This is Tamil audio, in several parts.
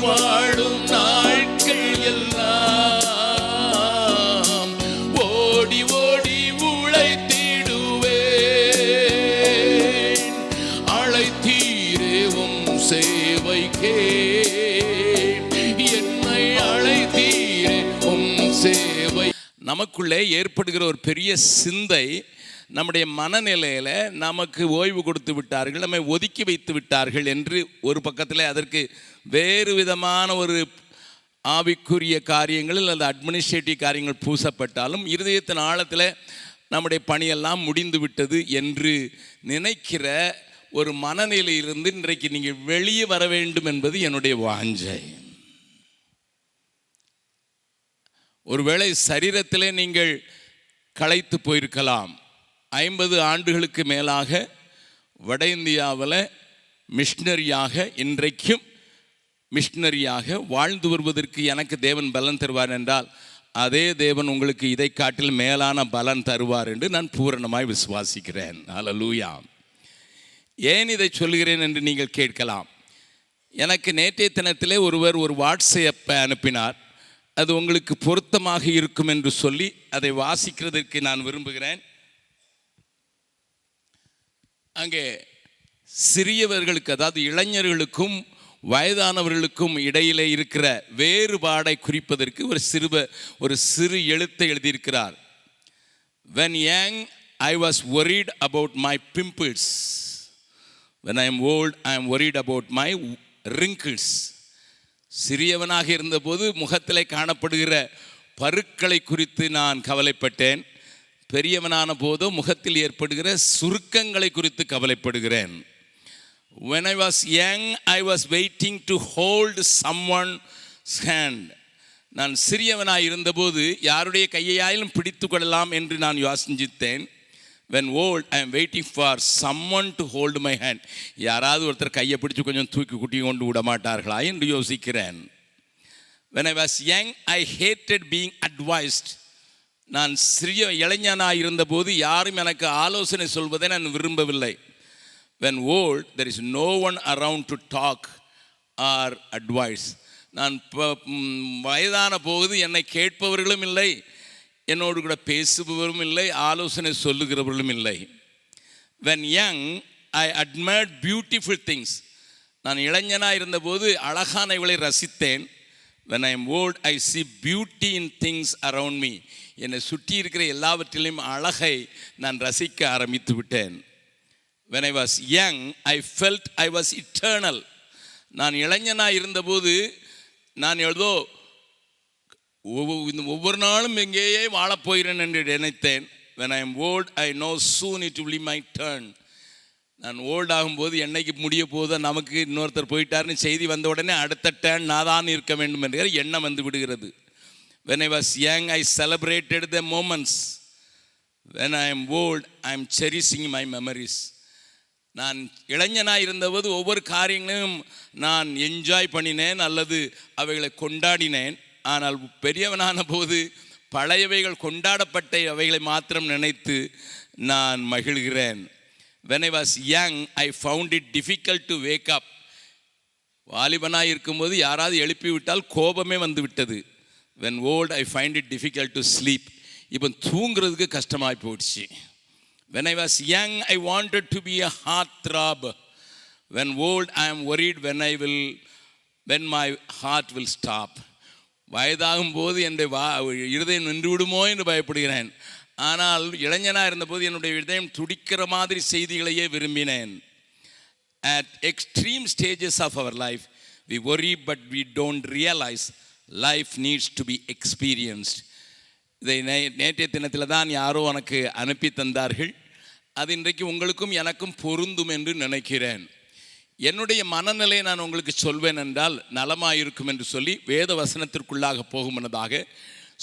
வாழும் நாட்கள் எல்லாம் ஓடி ஓடி உழைத்திடுவேன். அழைத்தீரேவும் சேவைக்கே, என்னை அழைத்தீரேவும் சேவை. நமக்குள்ளே ஏற்படுகிற ஒரு பெரிய சிந்தை, நம்முடைய மனநிலையில் நமக்கு ஓய்வு கொடுத்து விட்டார்கள், நம்மை ஒதுக்கி வைத்து விட்டார்கள் என்று ஒரு பக்கத்தில் அதற்கு வேறு விதமான ஒரு ஆவிக்குரிய காரியங்கள் அல்லது அட்மினிஸ்ட்ரேட்டிவ் காரியங்கள் பூசப்பட்டாலும் இருதயத்தின் ஆழத்தில் நம்முடைய பணியெல்லாம் முடிந்து விட்டது என்று நினைக்கிற ஒரு மனநிலையிலிருந்து இன்றைக்கு நீங்கள் வெளியே வர வேண்டும் என்பது என்னுடைய வாஞ்சை. ஒருவேளை சரீரத்திலே நீங்கள் களைத்து போயிருக்கலாம். 50 ஆண்டுகளுக்கு மேலாக வட இந்தியாவில் மிஷினரியாக, இன்றைக்கும் மிஷினரியாக வாழ்ந்து வருவதற்கு எனக்கு தேவன் பலன் தருவார் என்றால், அதே தேவன் உங்களுக்கு இதை காட்டில் மேலான பலன் தருவார் என்று நான் பூரணமாய் விசுவாசிக்கிறேன். அல்லேலூயா. ஏன் இதை சொல்கிறேன் என்று நீங்கள் கேட்கலாம். எனக்கு நேற்றைய தினத்திலே ஒருவர் ஒரு வாட்ஸ்அப்பை அனுப்பினார். அது உங்களுக்கு பொருத்தமாக இருக்கும் என்று சொல்லி அதை வாசிக்கிறதுக்கு நான் விரும்புகிறேன். அங்கே சிறியவர்களுக்கு, அதாவது இளைஞர்களுக்கும் வயதானவர்களுக்கும் இடையிலே இருக்கிற வேறுபாடை குறிப்பதற்கு ஒரு சிறு எழுத்தை எழுதியிருக்கிறார். When young I was worried about my pimples. When I am old I am worried about my wrinkles. சிறியவனாக இருந்தபோது முகத்திலே காணப்படுகிற பருக்களை குறித்து நான் கவலைப்பட்டேன். பெரியவனான போதோ முகத்தில் ஏற்படுகிற சுருக்கங்களை குறித்து கவலைப்படுகிறேன். When I was young, I was waiting to hold someone's hand. நான் சிறியவனாக இருந்தபோது யாருடைய கையையாயிலும் பிடித்து கொள்ளலாம் என்று நான் யோசித்தேன். When old, I am waiting for someone to hold my hand. யாராவது ஒருத்தர் கையை பிடிச்சு கொஞ்சம் தூக்கி குட்டி கொண்டு விட மாட்டார்களா என்று யோசிக்கிறேன். When I was young, I hated being advised. நான் சிறிய இளைஞனாக இருந்தபோது யாரும் எனக்கு ஆலோசனை சொல்வதை நான் விரும்பவில்லை. When old, there is no one around to talk or advise. நான் வயதான போது என்னை கேட்பவர்களும் இல்லை, என்னோடு கூட பேசுபவரும் இல்லை, ஆலோசனை சொல்லுகிறவர்களும் இல்லை. When young, I admired beautiful things. நான் இளைஞனாக இருந்தபோது அழகானவைகளை ரசித்தேன். When I am old, I see beauty in things around me. என்னை சுற்றி இருக்கிற எல்லாவற்றிலும் அழகை நான் ரசிக்க ஆரம்பித்து விட்டேன். When I was young, I felt I was eternal. நான் இளைஞனாக இருந்தபோது நான் ஏதோ ஒவ்வொரு நாளும் எங்கேயே வாழப்போகிறேன் என்று நினைத்தேன். When I am old, I know soon it will be my turn. நான் ஓல்ட் ஆகும்போது என்னைக்கு முடிய போதோ, நமக்கு இன்னொருத்தர் போயிட்டாருன்னு செய்தி வந்த உடனே அடுத்த டேர்ன் நான் தான் இருக்க வேண்டும் என்கிற எண்ணம் வந்து விடுகிறது. When I was young, I celebrated the moments. When I am old, I am cherishing my memories. நான் இளைஞனாக இருந்தபோது ஒவ்வொரு காரியங்களையும் நான் என்ஜாய் பண்ணினேன் அல்லது அவைகளை கொண்டாடினேன். ஆனால் பெரியவனான போது பழையவைகள், கொண்டாடப்பட்ட அவைகளை மாத்திரம் நினைத்து நான் மகிழ்கிறேன். When I was young, I found it difficult to wake up. வாலிபனாக இருக்கும்போது யாராவது எழுப்பி விட்டால் கோபமே வந்து விட்டது. When old, I find it difficult to sleep. இப்போ தூங்குறதுக்கு கஷ்டமாகி போயிடுச்சு. When I was young, I wanted to be a heartthrob. When old, I am worried when my heart will stop. வயதாகும் போது என்னுடைய இருதயம் நின்று விடுமோ என்று பயப்படுகிறேன். ஆனால் இளைஞனாக இருந்தபோது என்னுடைய இதயம் துடிக்கிற மாதிரி செய்திகளையே விரும்பினேன். At extreme stages of our life, we worry but we don't realize life needs to be experienced. இதை நேற்றைய தினத்தில் தான் யாரோ எனக்கு அனுப்பி தந்தார்கள். அது இன்றைக்கு உங்களுக்கும் எனக்கும் பொருந்தும் என்று நினைக்கிறேன். என்னுடைய மனநிலையை நான் உங்களுக்கு சொல்வேன் என்றால் நலமாயிருக்கும் என்று சொல்லி வேத வசனத்திற்குள்ளாக போகும் முன்னதாக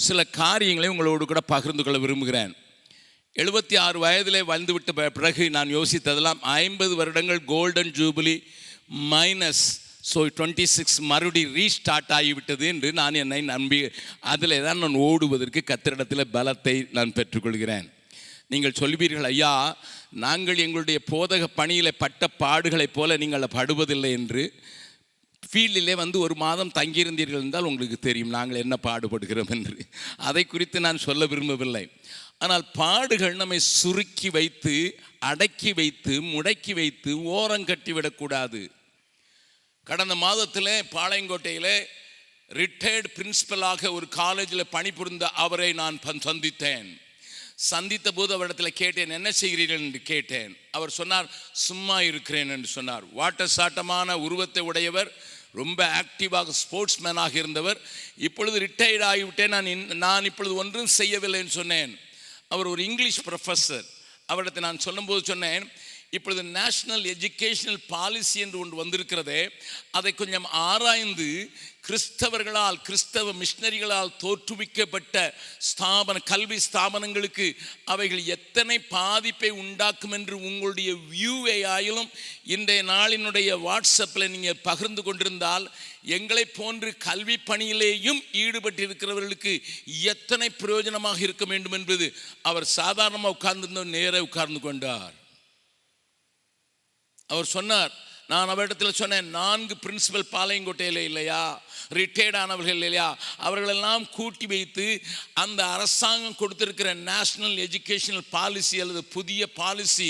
சில காரியங்களை உங்களோடு கூட பகிர்ந்து கொள்ள விரும்புகிறேன். 76 வயதிலே வந்துவிட்ட பிறகு நான் யோசித்ததெல்லாம் 50 வருடங்கள் கோல்டன் ஜூபிலி மைனஸ், ஸோ 26 மறுபடி ரீஸ்டார்ட் ஆகிவிட்டது என்று நான் என்னை நம்பி அதில் தான் நான் ஓடுவதற்கு கர்த்தரிடத்தில் பலத்தை நான் பெற்றுக்கொள்கிறேன். நீங்கள் சொல்வீர்கள், ஐயா நாங்கள் எங்களுடைய போதக பணியில் பட்ட பாடுகளைப் போல நீங்கள் படுவதில்லை என்று. ஃபீல்டிலே வந்து ஒரு மாதம் தங்கியிருந்தீர்கள் என்றால் உங்களுக்கு தெரியும் நாங்கள் என்ன பாடுபடுகிறோம் என்று. அதை குறித்து நான் சொல்ல விரும்பவில்லை. ஆனால் பாடுகள் நம்மை சுருக்கி வைத்து, அடக்கி வைத்து, முடக்கி வைத்து ஓரங்கட்டிவிடக்கூடாது. கடந்த மாதத்தில் பாளையங்கோட்டையில் ரிட்டையர்டு பிரின்சிபலாக ஒரு காலேஜில் பணிபுரிந்த அவரை நான் சந்தித்தேன். சந்தித்த போது அவரிடத்தில் கேட்டேன், என்ன செய்கிறீர்கள் என்று கேட்டேன். அவர் சொன்னார், சும்மா இருக்கிறேன் என்று சொன்னார். வாட்ட சாட்டமான உருவத்தை உடையவர், ரொம்ப ஆக்டிவாக ஸ்போர்ட்ஸ் மேனாக இருந்தவர். இப்பொழுது ரிட்டையர்ட் ஆகிவிட்டேன், நான் இப்பொழுது ஒன்றும் செய்யவில்லைன்னு சொன்னேன். அவர் ஒரு இங்கிலீஷ் ப்ரொஃபஸர். அவரிடத்தை நான் சொல்லும்போது சொன்னேன், இப்பொழுது நேஷ்னல் எஜுகேஷனல் பாலிசி என்று ஒன்று வந்திருக்கிறதே, அதை கொஞ்சம் ஆராய்ந்து கிறிஸ்தவர்களால், கிறிஸ்தவ மிஷனரிகளால் தோற்றுவிக்கப்பட்ட கல்வி ஸ்தாபனங்களுக்கு அவைகள் எத்தனை பாதிப்பை உண்டாக்கும் என்று உங்களுடைய வியூவை ஆயிலும் இன்றைய நாளினுடைய வாட்ஸ்அப்பில் நீங்கள் பகிர்ந்து கொண்டிருந்தால், எங்களை போன்று கல்வி பணியிலேயும் ஈடுபட்டிருக்கிறவர்களுக்கு எத்தனை பிரயோஜனமாக இருக்க வேண்டும் என்பது. அவர் சாதாரணமாக உட்கார்ந்திருந்தவர் நேரே உட்கார்ந்து கொண்டார். அவர் சொன்னார், நான் அவரிடத்தில் சொன்னேன், 4 பிரின்சிபல் பாளையங்கோட்டையில் இல்லையா, ரிட்டையர்ட் ஆனவர்கள் இல்லையா, அவர்களெல்லாம் கூட்டி வைத்து அந்த அரசாங்கம் கொடுத்திருக்கிற நேஷ்னல் எஜுகேஷனல் பாலிசி அல்லது புதிய பாலிசி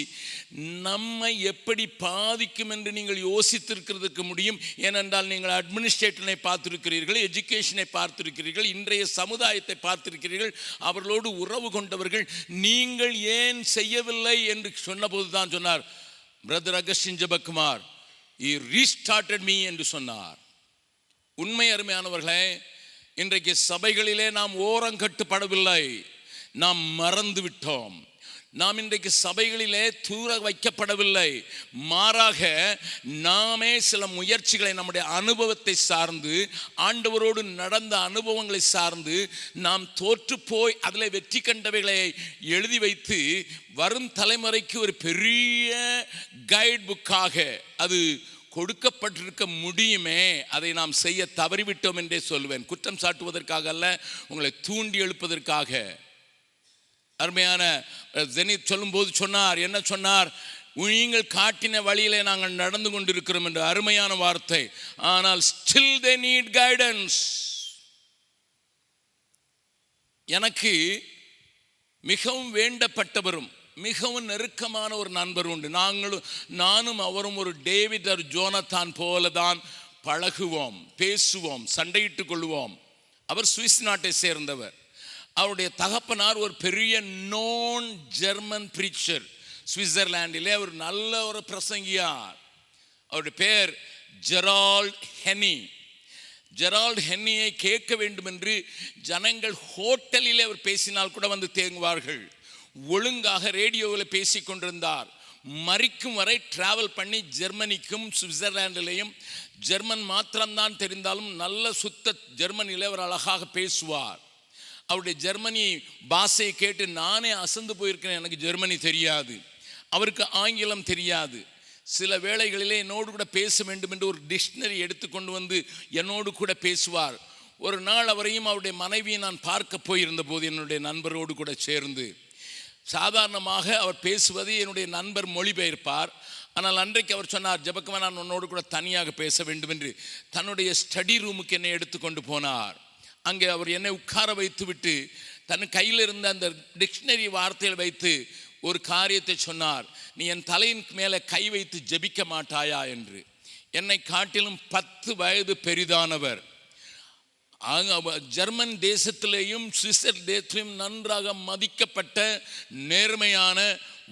நம்மை எப்படி பாதிக்கும் என்று நீங்கள் யோசித்திருக்கிறதுக்கு முடியும். ஏனென்றால் நீங்கள் அட்மினிஸ்ட்ரேஷனை பார்த்திருக்கிறீர்கள், எஜுகேஷனை பார்த்திருக்கிறீர்கள், இன்றைய சமுதாயத்தை பார்த்திருக்கிறீர்கள், அவர்களோடு உறவு கொண்டவர்கள். நீங்கள் ஏன் செய்யவில்லை என்று சொன்னபோது தான் சொன்னார், brother Augustine Jebakumar, he restarted me என்று சொன்னார். உண்மை அருமையானவர்களே, இன்றைக்கு சபைகளிலே நாம் ஓரங்கட்டுப்படவில்லை, நாம் மறந்து விட்டோம். நாம் இன்றைக்கு சபைகளிலே தூர வைக்கப்படவில்லை, மாறாக நாமே சில முயற்சிகளை, நம்முடைய அனுபவத்தை சார்ந்து, ஆண்டவரோடு நடந்த அனுபவங்களை சார்ந்து நாம் தோற்று போய் அதில் வெற்றி கண்டவைகளை எழுதி வைத்து வரும் தலைமுறைக்கு ஒரு பெரிய கைட் புக்காக அது கொடுக்கப்பட்டிருக்க முடியுமே. அதை நாம் செய்ய தவறிவிட்டோம் என்றே சொல்வேன். குற்றம் சாட்டுவதற்காக அல்ல, உங்களை தூண்டி எழுப்பதற்காக. அருமையான ஜெனித் சொல்லும்போது சொன்னார், என்ன சொன்னார், நீங்கள் காட்டின வழியிலே நாங்கள் நடந்து கொண்டிருக்கிறோம் என்று. அருமையான வார்த்தை. ஆனால் still they need guidance. எனக்கு மிகவும் வேண்டப்பட்டவரும் மிகவும் நெருக்கமான ஒரு நண்பர் உண்டு. நானும் அவரும் ஒரு டேவிட் ஒரு ஜோனத்தான் போல தான் பழகுவோம், பேசுவோம், சண்டையிட்டு கொள்வோம். அவர் சுவிஸ் நாட்டை சேர்ந்தவர். அவருடைய தகப்பனார் ஒரு பெரிய நோன் ஜெர்மன் பிரீச்சர், சுவிட்சர்லாண்டிலே அவர் நல்ல ஒரு பிரசங்கியார். அவருடைய பேர் ஜெரால்ட் ஹென்னி. ஜெரால்ட் ஹென்னியை கேட்க வேண்டும் என்று ஜனங்கள் ஹோட்டலிலே அவர் பேசினால் கூட வந்து தேங்குவார்கள். ஒழுங்காக ரேடியோவில் பேசி கொண்டிருந்தார். மரிக்கும் வரை டிராவல் பண்ணி ஜெர்மனிக்கும் சுவிட்சர்லாண்டிலையும், ஜெர்மன் மாத்திரம்தான் தெரிந்தாலும் நல்ல சுத்த ஜெர்மனியில் அவர் அழகாக பேசுவார். அவருடைய ஜெர்மனி பாஷையை கேட்டு நானே அசந்து போயிருக்கிறேன். எனக்கு ஜெர்மனி தெரியாது, அவருக்கு ஆங்கிலம் தெரியாது. சில வேளைகளிலே என்னோடு கூட பேச வேண்டும் என்று ஒரு டிக்ஷனரி எடுத்துக்கொண்டு வந்து என்னோடு கூட பேசுவார். ஒரு நாள் அவரையும் அவருடைய மனைவியை நான் பார்க்க போயிருந்த போது என்னுடைய நண்பரோடு கூட சேர்ந்து, சாதாரணமாக அவர் பேசுவது என்னுடைய நண்பர் மொழிபெயர்ப்பார். ஆனால் அன்றைக்கு அவர் சொன்னார், ஜெபக்குமார், நான் உன்னோடு கூட தனியாக பேச வேண்டும் என்று தன்னுடைய ஸ்டடி ரூமுக்கு என்னை எடுத்துக்கொண்டு போனார். அங்கே அவர் என்னை உட்கார வைத்து விட்டு தன் கையில் இருந்த அந்த டிக்ஷனரி வார்த்தையில் வைத்து ஒரு காரியத்தை சொன்னார், நீ என் தலையின் மேலே கை வைத்து ஜெபிக்க மாட்டாயா என்று. என்னை காட்டிலும் 10 வயது பெரிதானவர். ஜெர்மன் தேசத்திலேயும் சுவிஸ் தேசத்திலும் நன்றாக மதிக்கப்பட்ட நேர்மையான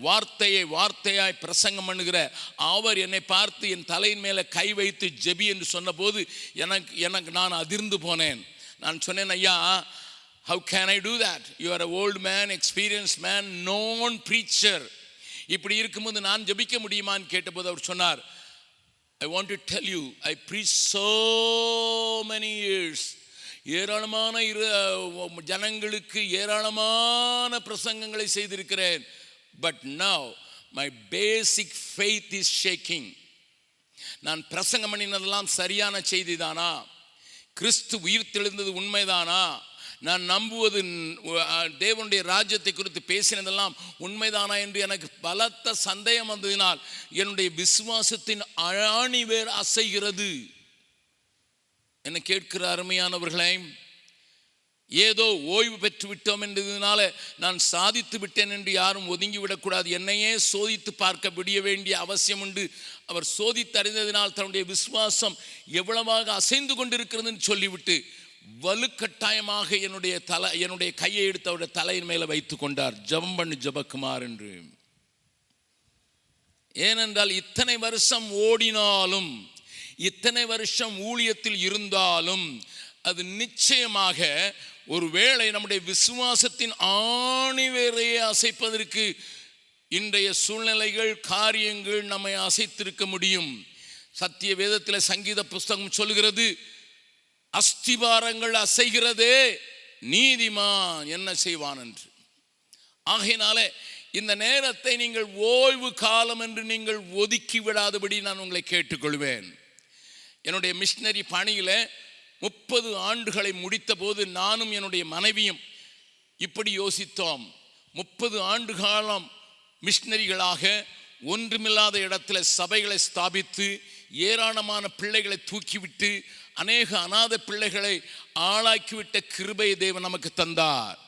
வார்த்தையாய் பிரசங்கம் பண்ணுகிற அவர் என்னை பார்த்து என் தலையின் மேலே கை வைத்து ஜெபி என்று சொன்னபோது எனக்கு நான் அதிர்ந்து போனேன். நான் சொன்னேன், ஐயா, how can I do that? You are an old man, experienced man, known preacher. இப்படி இருக்கும்போது நான் ஜெபிக்க முடியுமான்னு கேட்டபோது அவர் சொன்னார், I want to tell you, I preached so many years. ஏராளமான ஜனங்களுக்கு ஏராளமான பிரசங்கங்களை செய்திருக்கிறேன். But now my basic faith is shaking. நான் பிரசங்கம் பண்ணினதெல்லாம் சரியான செய்தி தானா? கிறிஸ்து உயிர்த்தெழுந்தது உண்மைதானா? நான் நம்புவது தேவனுடைய ராஜ்யத்தை குறித்து பேசினதெல்லாம் உண்மைதானா என்று எனக்கு பலத்த சந்தேகம் வந்ததினால் என்னுடைய விசுவாசத்தின் ஆணிவேர் அசைகிறது. என்ன கேட்கிற அருமையானவர்களே, ஏதோ ஓய்வு பெற்று விட்டோம் என்றதுனால நான் சாதித்து விட்டேன் என்று யாரும் ஒதுங்கிவிடக்கூடாது. என்னையே சோதித்து பார்க்க விடிய வேண்டிய அவசியம் உண்டு. அவர் சோதித்து அறிந்ததினால் தன்னுடைய விசுவாசம் எவ்வளவாக அசைந்து கொண்டிருக்கிறதுன்னு சொல்லிவிட்டு வலுக்கட்டாயமாக என்னுடைய கையை எடுத்து அவருடைய தலையின் மேலே வைத்து கொண்டார். ஜெபம் பண்ணு ஜெபக்குமார் என்று. ஏனென்றால் இத்தனை வருஷம் ஓடினாலும், இத்தனை வருஷம் ஊழியத்தில் இருந்தாலும், அது நிச்சயமாக ஒருவேளை நம்முடைய விசுவாசத்தின் ஆணிவேரையை அசைப்பதற்கு இன்றைய சூழ்நிலைகள், காரியங்கள் நம்மை அசைத்திருக்க முடியும். சத்திய வேதத்தில் சங்கீத புஸ்தகம் சொல்லுகிறது, அஸ்திபாரங்கள் அசைகிறதே, நீதிமான் என்ன செய்வான் என்று. ஆகையினாலே இந்த நேரத்தை நீங்கள் ஓய்வு காலம் என்று நீங்கள் ஒதுக்கி விடாதபடி நான் உங்களை கேட்டுக்கொள்வேன். என்னுடைய மிஷனரி பணியில் 30 ஆண்டுகளை முடித்த போது நானும் என்னுடைய மனைவியும் இப்படி யோசித்தோம். 30 ஆண்டு காலம் மிஷனரிகளாக ஒன்றுமில்லாத இடத்துல சபைகளை ஸ்தாபித்து ஏராளமான பிள்ளைகளை தூக்கிவிட்டு அநேக அநாத பிள்ளைகளை ஆளாக்கிவிட்ட கிருபையை தேவன் நமக்கு தந்தார்.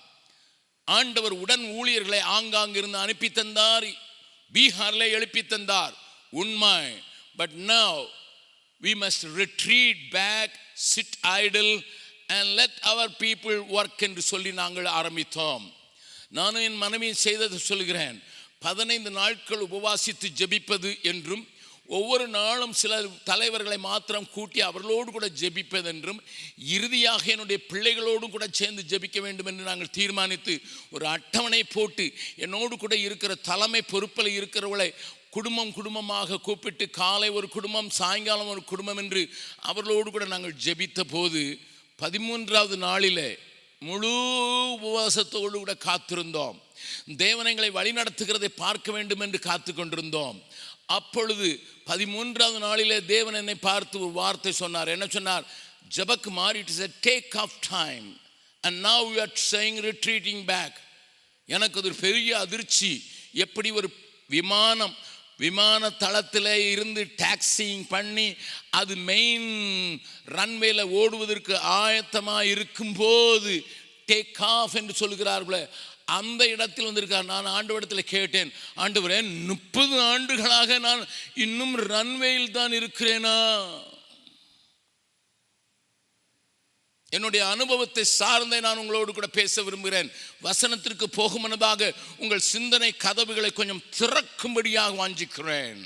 ஆண்டவர் உடன் ஊழியர்களை ஆங்காங்கிருந்து அனுப்பி தந்தார். பீகாரில் எழுப்பி தந்தார், உண்மை. But now we must retreat back, sit idle and let our people work என்று சொல்லி நாங்கள் ஆரம்பித்தோம். நானும் என் மனைவியும் செய்தது சொல்கிறேன். 15 நாட்கள் உபவாசித்து ஜெபிப்பது என்றும், ஒவ்வொரு நாளும் சில தலைவர்களை மாத்திரம் கூட்டி அவர்களோடு கூட ஜெபிப்பது என்றும், இறுதியாக என்னுடைய பிள்ளைகளோடும் கூட சேர்ந்து ஜெபிக்க வேண்டும் என்று நாங்கள் தீர்மானித்து ஒரு அட்டவணை போட்டு என்னோடு கூட இருக்கிற தலைமை பொறுப்பில் இருக்கிறவர்களை குடும்பமாக கூப்பிட்டு காலை ஒரு குடும்பம், சாயங்காலம் ஒரு குடும்பம் என்று அவர்களோடு கூட நாங்கள் ஜெபித்த போது 13வது நாளிலே முழு உபவாசத்தோடு கூட காத்திருந்தோம். தேவனைகளை வழிநடத்துகிறதை பார்க்க வேண்டும் என்று காத்து கொண்டிருந்தோம். அப்பொழுது 13வது நாளிலே தேவன் என்னை பார்த்து ஒரு வார்த்தை சொன்னார். என்ன சொன்னார்? Jebakumar, it is a take off time and now we are saying retreating back. எனக்கு அது ஒரு பெரிய அதிர்ச்சி. எப்படி ஒரு விமான தளத்தில் இருந்து டாக்ஸிங் பண்ணி அது மெயின் ரன்வேல ஓடுவதற்கு ஆயத்தமாக இருக்கும்போது டேக் ஆஃப் என்று சொல்கிறார்களே, அந்த இடத்தில் வந்திருக்கார். நான் ஆண்டவரிடத்தில் கேட்டேன், ஆண்டவரே 30 ஆண்டுகளாக நான் இன்னும் ரன்வேயில் தான் இருக்கிறேனா? என்னுடைய அனுபவத்தை சார்ந்தே நான் உங்களோடு கூட பேச விரும்புகிறேன். வசனத்திற்கு போகும் முன்னதாக உங்கள் சிந்தனை கதவுகளை கொஞ்சம் திறக்கும்படியாக வாஞ்சிக்கிறேன்.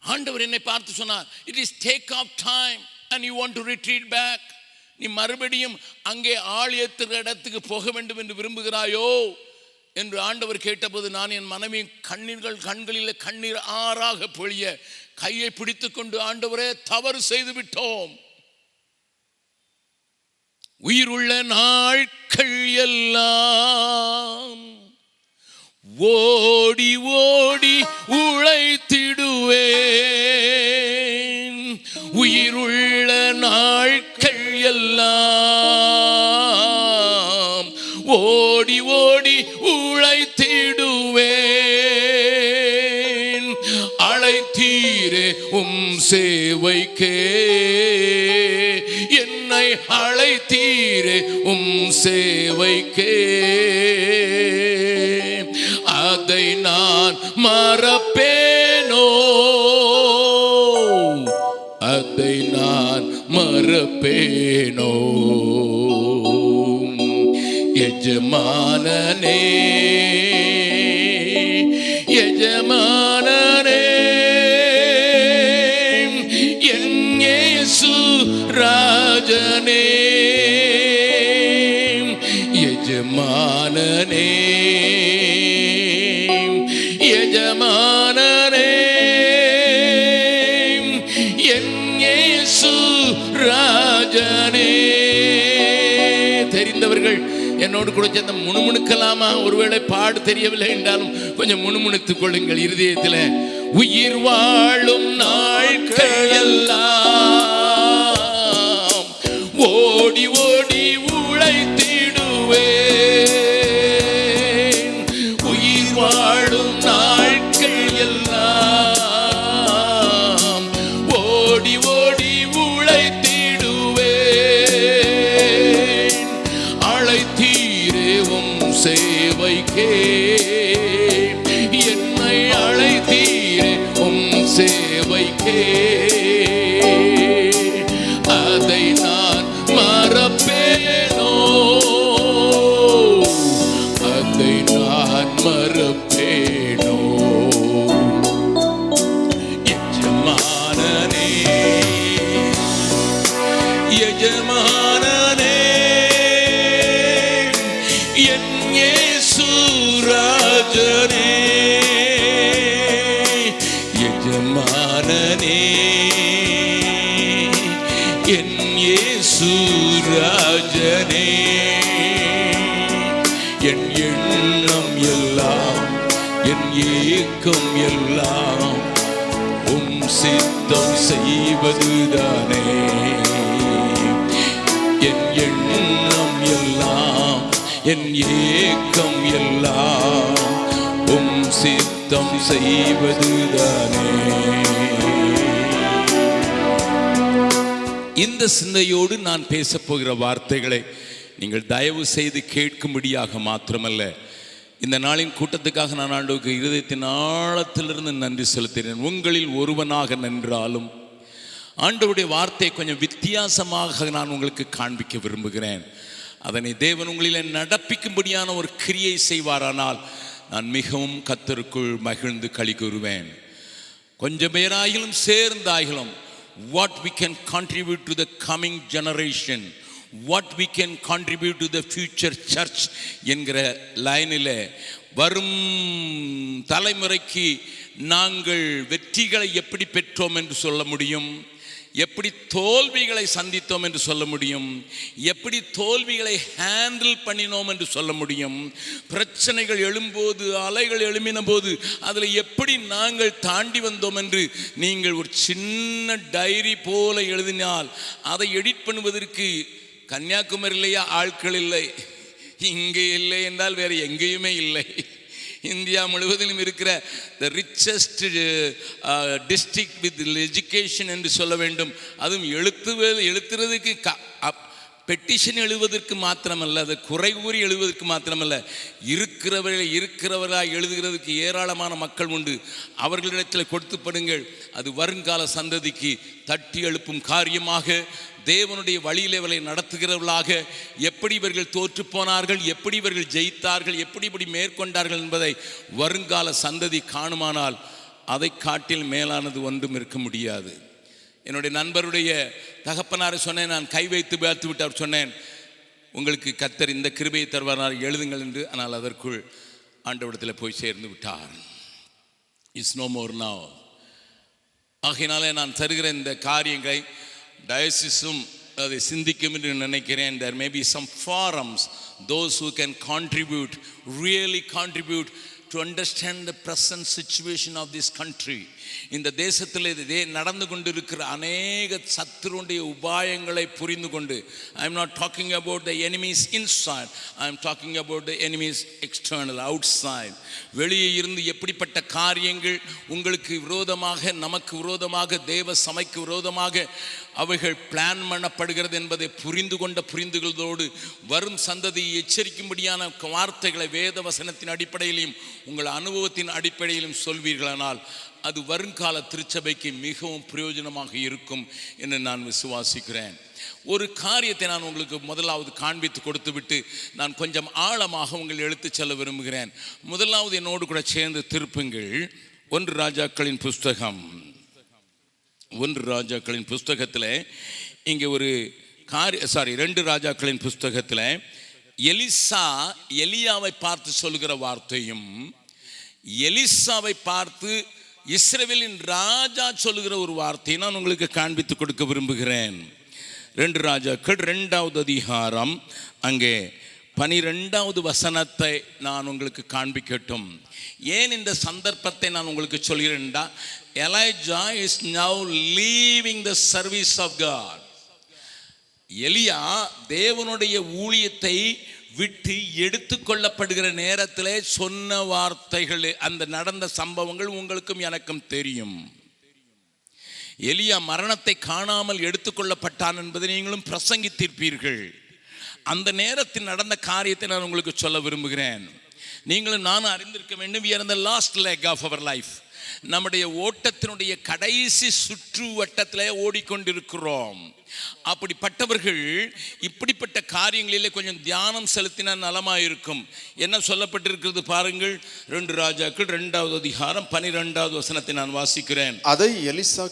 ஆண்டவர் என்னை பார்த்து சொன்னார், it is take off time and you want to retreat back. நீ மறுபடியும் அங்கே ஆலயத்திற்கு இடத்துக்கு போக வேண்டும் என்று விரும்புகிறாயோ என்று ஆண்டவர் கேட்டபோது நான் என் மனைவி கண்களில் கண்ணீர் ஆறாக பொழிய கையை பிடித்து கொண்டு, ஆண்டவரே தவறு செய்து விட்டோம். உயிருள்ள நாட்கள் எல்லாம் ஓடி ஓடி உழைத்திடுவேன். உயிருள்ள நாட்கள் எல்லாம் ஓடி ஓடி உழைத்திடுவேன். அழைத்தீரே உம் சேவைக்கே, என்னை அழைத்தீரே உம் சேவைக்கே, அதை நான் மறப்பேனோ, அதை நான் மறப்பேனோ? எஜமானனே எஜமானனே, என் இயேசு ராஜனே, எஜமானனே எஜமானனே, என் இயேசு ராஜனே. தெரிந்தவர்கள் என்னோடு கூட சேர்ந்த முணுமுணுக்கலாமா? ஒருவேளை பாடு தெரியவில்லை என்றாலும் கொஞ்சம் முணுமுணுத்துக் கொள்ளுங்கள் இருதயத்தில். உயிர் வாழும் நாட்கள் எல்லாம் ஓடி ஓடி உழைத்திடுவேன். உயிர் வாழும் நாட்கள் எல்லாம் ஓடி ஓடி ஏக்கம் எல்லாம் உம் சித்தம் செய்வதுதானே. என் எண்ணம் எல்லாம் என் ஏக்கம் எல்லாம் உம் சித்தம் செய்வதுதானே. இந்த சிந்தையோடு நான் பேசப்போகிற வார்த்தைகளை நீங்கள் தயவு செய்து கேட்கும்படியாக மாத்திரமல்ல, இந்த நாளின் கூட்டத்துக்காக நான் ஆண்டவருக்கு இருதயத்தின் ஆழத்திலிருந்து நன்றி செலுத்தினேன். உங்களில் ஒருவனாக நின்றாலும் ஆண்டவருடைய வார்த்தையை கொஞ்சம் வித்தியாசமாக நான் உங்களுக்கு காண்பிக்க விரும்புகிறேன். அதனை தேவன் உங்களில் நடப்பிக்கும்படியான ஒரு கிரியை செய்வாரானால் நான் மிகவும் கர்த்தருக்குள் மகிழ்ந்து களி கூறுவேன். கொஞ்சம் பேராயிலும் சேர்ந்தாயிலும் what we can contribute to the coming generation, what we can contribute to the future church என்கிற லைனில் வரும் தலைமுறைக்கு நாங்கள் வெற்றிகளை எப்படி பெற்றோம் என்று சொல்ல முடியும், எப்படி தோல்விகளை சந்தித்தோம் என்று சொல்ல முடியும், எப்படி தோல்விகளை ஹேண்டில் பண்ணினோம் என்று சொல்ல முடியும், பிரச்சனைகள் எழும்போது அலைகள் எழும்பின போது அதில் எப்படி நாங்கள் தாண்டி வந்தோம் என்று நீங்கள் ஒரு சின்ன டைரி போல எழுதினால் அதை எடிட் பண்ணுவதற்கு கன்னியாகுமரியிலேயே ஆட்கள் இல்லை, இங்கே இல்லை என்றால் வேறு எங்கேயுமே இல்லை. இந்தியா முழுவதிலும் இருக்கிற the richest district with education என்று சொல்ல வேண்டும். அதுவும் எழுத்துறதுக்கு பெட்டிஷன் எழுதுவதற்கு மாத்திரமல்ல, அதை குறை கூறி எழுதுவதற்கு மாத்திரமல்ல, இருக்கிறவர்களாக எழுதுகிறதுக்கு ஏராளமான மக்கள் உண்டு. அவர்களிடத்தில் கொடுத்துப்படுங்கள். அது வருங்கால சந்ததிக்கு தட்டி எழுப்பும் காரியமாக தேவனுடைய வழியில் இவர்களை நடத்துகிறவர்களாக எப்படி இவர்கள் தோற்று போனார்கள், எப்படி இவர்கள் ஜெயித்தார்கள், எப்படி இப்படி மேற்கொண்டார்கள் என்பதை வருங்கால சந்ததி காணுமானால் அதை காட்டில் மேலானது ஒன்றும் இருக்க முடியாது. என்னுடைய நண்பருடைய தகப்பனாரை சொன்னேன், நான் கை வைத்து பார்த்து விட்டு அவர் சொன்னேன், உங்களுக்கு கர்த்தர் இந்த கிருபையை தருவார் எழுதுங்கள் என்று. ஆனால் அதற்குள் ஆண்டவரிடத்தில் போய் சேர்ந்து விட்டார். Is no more now. ஆகையினாலே நான் தருகிற இந்த காரியங்களை டயசிஸும் அதை சிந்திக்கும் என்று நினைக்கிறேன். There may be some forums, those who can contribute, really contribute to understand the present situation of this country. இந்த தேசத்தில் நடந்து கொண்டிருக்கிற அநேக சத்துருடைய உபாயங்களை புரிந்து கொண்டு, I am not talking about the enemies inside, I am talking about the enemies external, outside. வெளியே இருந்து எப்படிப்பட்ட காரியங்கள் உங்களுக்கு விரோதமாக, நமக்கு விரோதமாக, தேவ சபைக்கு விரோதமாக அவைகள் பிளான் பண்ணப்படுகிறது என்பதை புரிந்துகொண்டதோடு வரும் சந்ததியை எச்சரிக்கும்படியான வார்த்தைகளை வேத வசனத்தின் அடிப்படையிலும் உங்கள் அனுபவத்தின் அடிப்படையிலும் சொல்வீர்களானால் அது வருங்கால திருச்சபைக்கு மிகவும் பிரயோஜனமாக இருக்கும் என்று நான் விசுவாசிக்கிறேன். ஒரு காரியத்தை நான் உங்களுக்கு முதலாவது காண்பித்து கொடுத்து விட்டு நான் கொஞ்சம் ஆழமாக உங்கள் எடுத்து செல்ல விரும்புகிறேன். முதலாவது என்னோடு கூட சேர்ந்து திருப்புங்கள் 1 ராஜாக்களின் புஸ்தகம். 1 ராஜாக்களின் புஸ்தகத்தில் இங்கே ஒரு 2 ராஜாக்களின் புஸ்தகத்தில் எலிசா எலியாவை பார்த்து சொல்லுகிற வார்த்தையும், எலிசாவை பார்த்து இஸ்ரவேலின் ராஜா சொல்லுகிற ஒரு வார்த்தையை நான் உங்களுக்கு காண்பித்து கொடுக்க விரும்புகிறேன். 2 ராஜாக்கள் 2வது அதிகாரம் அங்கே 12வது வசனத்தை நான் உங்களுக்கு காண்பிக்கட்டும். ஏன் இந்த சந்தர்ப்பத்தை நான் உங்களுக்கு சொல்கிறேன்டா, Elijah is now leaving the service of God. எலியா தேவனுடைய ஊழியத்தை விட்டு எடுத்துக்கொள்ளப்படுகிற நேரத்திலே சொன்ன வார்த்தைகள், அந்த நடந்த சம்பவங்கள் உங்களுக்கும் எனக்கும் தெரியும். எலியா மரணத்தை காணாமல் எடுத்துக்கொள்ளப்பட்டான் என்பதை நீங்களும் பிரசங்கித்திருப்பீர்கள். அந்த நேரத்தில் நடந்த காரியத்தை நான் உங்களுக்கு சொல்ல விரும்புகிறேன். நீங்களும் நானும் அறிந்திருக்க வேண்டும். we are in the last leg of our life. நம்முடைய ஓட்டத்தினுடைய கடைசி சுற்று வட்டத்திலே ஓடிக்கொண்டிருக்கிறோம். அப்படிப்பட்டவர்கள் இப்படிப்பட்ட காரியங்களிலே கொஞ்சம் தியானம் செலுத்தினால் நலமாயிருக்கும். என்ன சொல்லப்பட்டிருக்கிறது பாருங்கள். 2 ராஜாக்கள் 2வது அதிகாரம் 12வது வசனத்தை நான் வாசிக்கிறேன். அதை எலிசா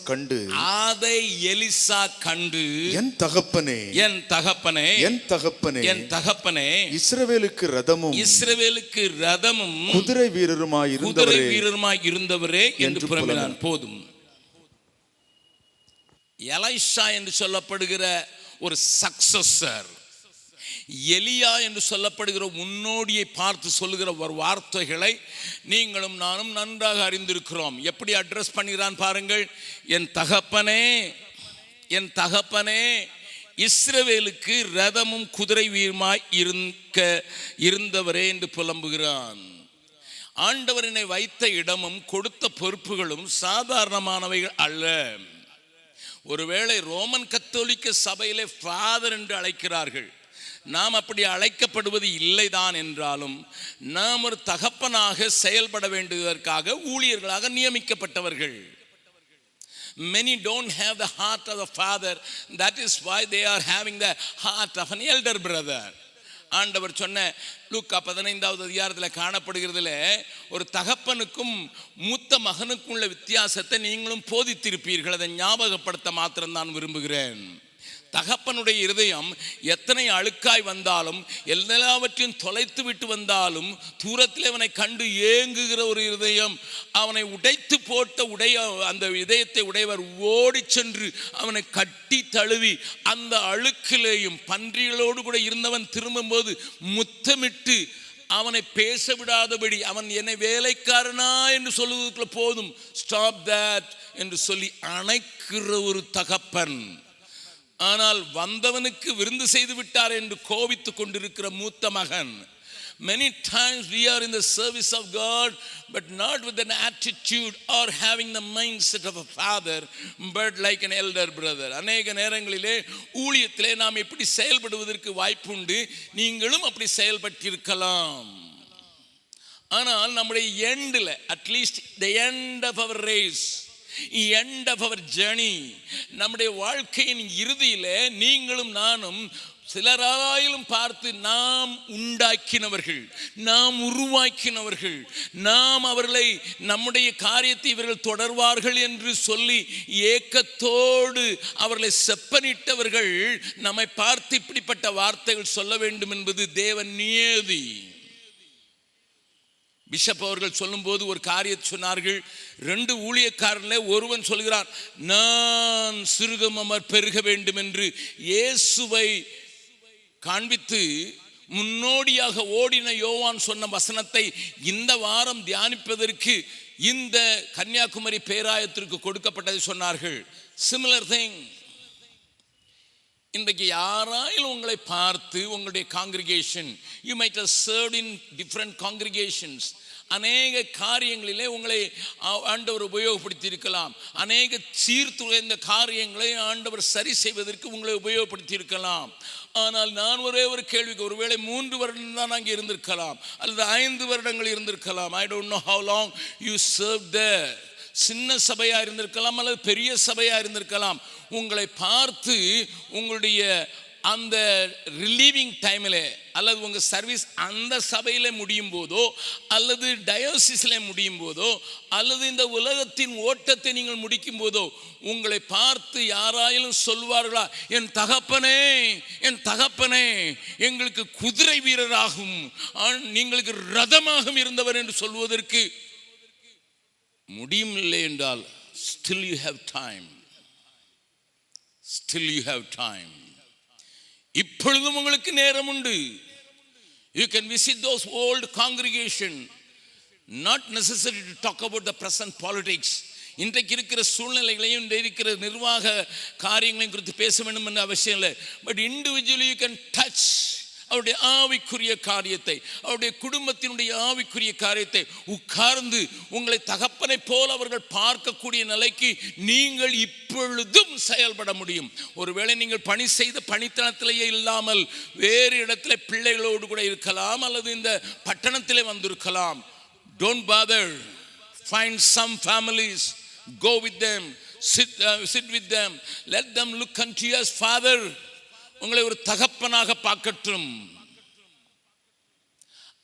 கண்டு, என் தகப்பனே, என் தகப்பனே, என் தகப்பனே, என் தகப்பனே, இஸ்ரவேலுக்கு ரதமும் குதிரை வீரருமாய் இருந்தவரே என்று புலம்பினான். போதும். எலிஷா என்று சொல்லப்படுகிற ஒரு சக்சஸர், எலியா என்று சொல்லப்படுகிற முன்னோடியை பார்த்து சொல்லுகிற ஒரு வார்த்தைகளை நீங்களும் நானும் நன்றாக அறிந்திருக்கிறோம். எப்படி அட்ரஸ் பண்ணுகிறான் பாருங்கள். என் தகப்பனே, என் தகப்பனே, இஸ்ரவேலுக்கு ரதமும் குதிரை வீரமாய் இருந்தவரே என்று புலம்புகிறான். ஆண்டவரினை வைத்த இடமும் கொடுத்த பொறுப்புகளும் சாதாரணமானவைகள் அல்ல. ஒருவேளை ரோமன் கத்தோலிக்க சபையிலே ஃபாதர் என்று அழைக்கிறார்கள். நாம் அப்படி அழைக்கப்படுவது இல்லைதான் என்றாலும் நாம் ஒரு தகப்பனாக செயல்பட வேண்டியதற்காக ஊழியர்களாக நியமிக்கப்பட்டவர்கள். Many don't have the heart of the father. That is why they are having the heart of an elder brother. ஆண்டவர் சொன்ன லூக்கா 15வது அதிகாரத்தில் காணப்படுகிறதுல ஒரு தகப்பனுக்கும் மூத்த மகனுக்கும் உள்ள வித்தியாசத்தை நீங்களும் போதித்திருப்பீர்கள். அதை ஞாபகப்படுத்த மாத்திரம் நான் விரும்புகிறேன். தகப்பனுடைய இருதயம் எத்தனை அழுக்காய் வந்தாலும், எல்லாவற்றையும் தொலைத்து விட்டு வந்தாலும், தூரத்தில் அவனை கண்டு ஏங்குகிற ஒரு இருதயம், அவனை உடைத்து போட்ட அந்த இதயத்தை உடையவர் ஓடி சென்று அவனை கட்டி தழுவி அந்த அழுக்கிலேயும் பன்றிகளோடு கூட இருந்தவன் திரும்பும்போது முத்தமிட்டு அவனை பேச விடாதபடி, அவன் என்னை வேலைக்காரனா என்று சொல்லுவதற்குள்ள போதும் ஸ்டாப் தட் என்று சொல்லி அணைக்கிற ஒரு தகப்பன். ஆனால் வந்தவனுக்கு விருந்து செய்து விட்டார் என்று கோபித்துக் கொண்டிருக்கிற மூத்த மகன். Many times we are in the service of God, but not with an attitude or having the mindset of a father, but like an elder brother. அநேக நேரங்களிலே ஊழியத்திலே நாம் எப்படி செயல்படுவதற்கு வாய்ப்புண்டு. நீங்களும் அப்படி செயல்பட்டிருக்கலாம். ஆனால் நம்முடைய எண்டில், at least the end of our race, end of our journey, நம்முடைய வாழ்க்கையின் இறுதியிலே நீங்களும் நானும் சிலராயிலும் பார்த்து நாம் உண்டாக்கினவர்கள், நாம் உருவாக்கினவர்கள், நாம் அவர்களை நம்முடைய காரியத்தை இவர்கள் தொடர்வார்கள் என்று சொல்லி ஏக்கத்தோடு அவர்களை செப்பனிட்டவர்கள் நம்மை பார்த்து இப்படிப்பட்ட வார்த்தைகள் சொல்ல வேண்டும் என்பது தேவன் நியதி. பிஷப் அவர்கள் சொல்லும்போது ஒரு காரியத்தை சொன்னார்கள். 2 ஊழியக்காரர்களே ஒருவன் சொல்கிறான், நான் சிறுகம் அவர் பெருக வேண்டும் என்று இயேசுவை காண்பித்து முன்னோடியாக ஓடின யோவான் சொன்ன வசனத்தை இந்த வாரம் தியானிப்பதற்கு இந்த கன்னியாகுமரி பேராயத்திற்கு கொடுக்கப்பட்டதை சொன்னார்கள். Similar thing. இன்றைக்கு யாராயிலும் உங்களை பார்த்து உங்களுடைய congregation, you might have served in different congregations, அநேக காரியங்களிலே உங்களை ஆண்டவர் உபயோகப்படுத்தி இருக்கலாம். அநேக சீர்துழைந்த காரியங்களை ஆண்டவர் சரி செய்வதற்கு உங்களை உபயோகப்படுத்தி இருக்கலாம். ஆனால் நான் ஒரே ஒரு கேள்விக்கு, ஒருவேளை 3 வருடம் தான் அங்கே இருந்திருக்கலாம், அல்லது 5 வருடங்கள் இருந்திருக்கலாம். I don't know how long you serve there. சின்ன சபையா இருந்திருக்கலாம் அல்லது பெரிய சபையா இருந்திருக்கலாம். உங்களை பார்த்து உங்களுடைய அந்த ரிலீவிங் டைமில் அல்லது உங்கள் சர்வீஸ் அந்த சபையில் முடியும் போதோ அல்லது டயோசிஸில் முடியும் போதோ அல்லது இந்த உலகத்தின் ஓட்டத்தை நீங்கள் முடிக்கும் போதோ உங்களை பார்த்து யாராயிலும் சொல்வார்களா, என் தகப்பனே, என் தகப்பனே, எங்களுக்கு குதிரை வீரராகும், நீங்களுக்கு ரதமாகவும் இருந்தவர் என்று சொல்வதற்கு முடியவில்லை என்றால் still you have time, still you have time. இப்பொழுதும் உங்களுக்கு நேரம் உண்டு. You can visit those old congregation, not necessary to talk about the present politics. இன்றைக்கு இருக்கிற சூழ்நிலைகளையும் இன்றைக்கு இருக்கிற நிர்வாக காரியங்களையும் குறித்து பேச வேண்டும் என்ற அவசியம் இல்லை. But individually you can touch அவருடைய ஆவிக்குரிய காரியத்தை, அவருடைய குடும்பத்தினுடைய ஆவிக்குரிய காரியத்தை உட்கார்ந்து உங்களை தகப்பனை போல் அவர்கள் பார்க்கக்கூடிய நிலைக்கு நீங்கள் இப்பொழுதும் செயல்பட முடியும். ஒருவேளை நீங்கள் பணி செய்த பணித்தளத்திலேயே இல்லாமல் வேறு இடத்துல பிள்ளைகளோடு கூட இருக்கலாம் அல்லது இந்த பட்டணத்திலே வந்திருக்கலாம். Don't bother. Find some families, go with them, sit with them, let them look unto you as father. உங்களை ஒரு தகப்பனாக பார்க்கட்டும்.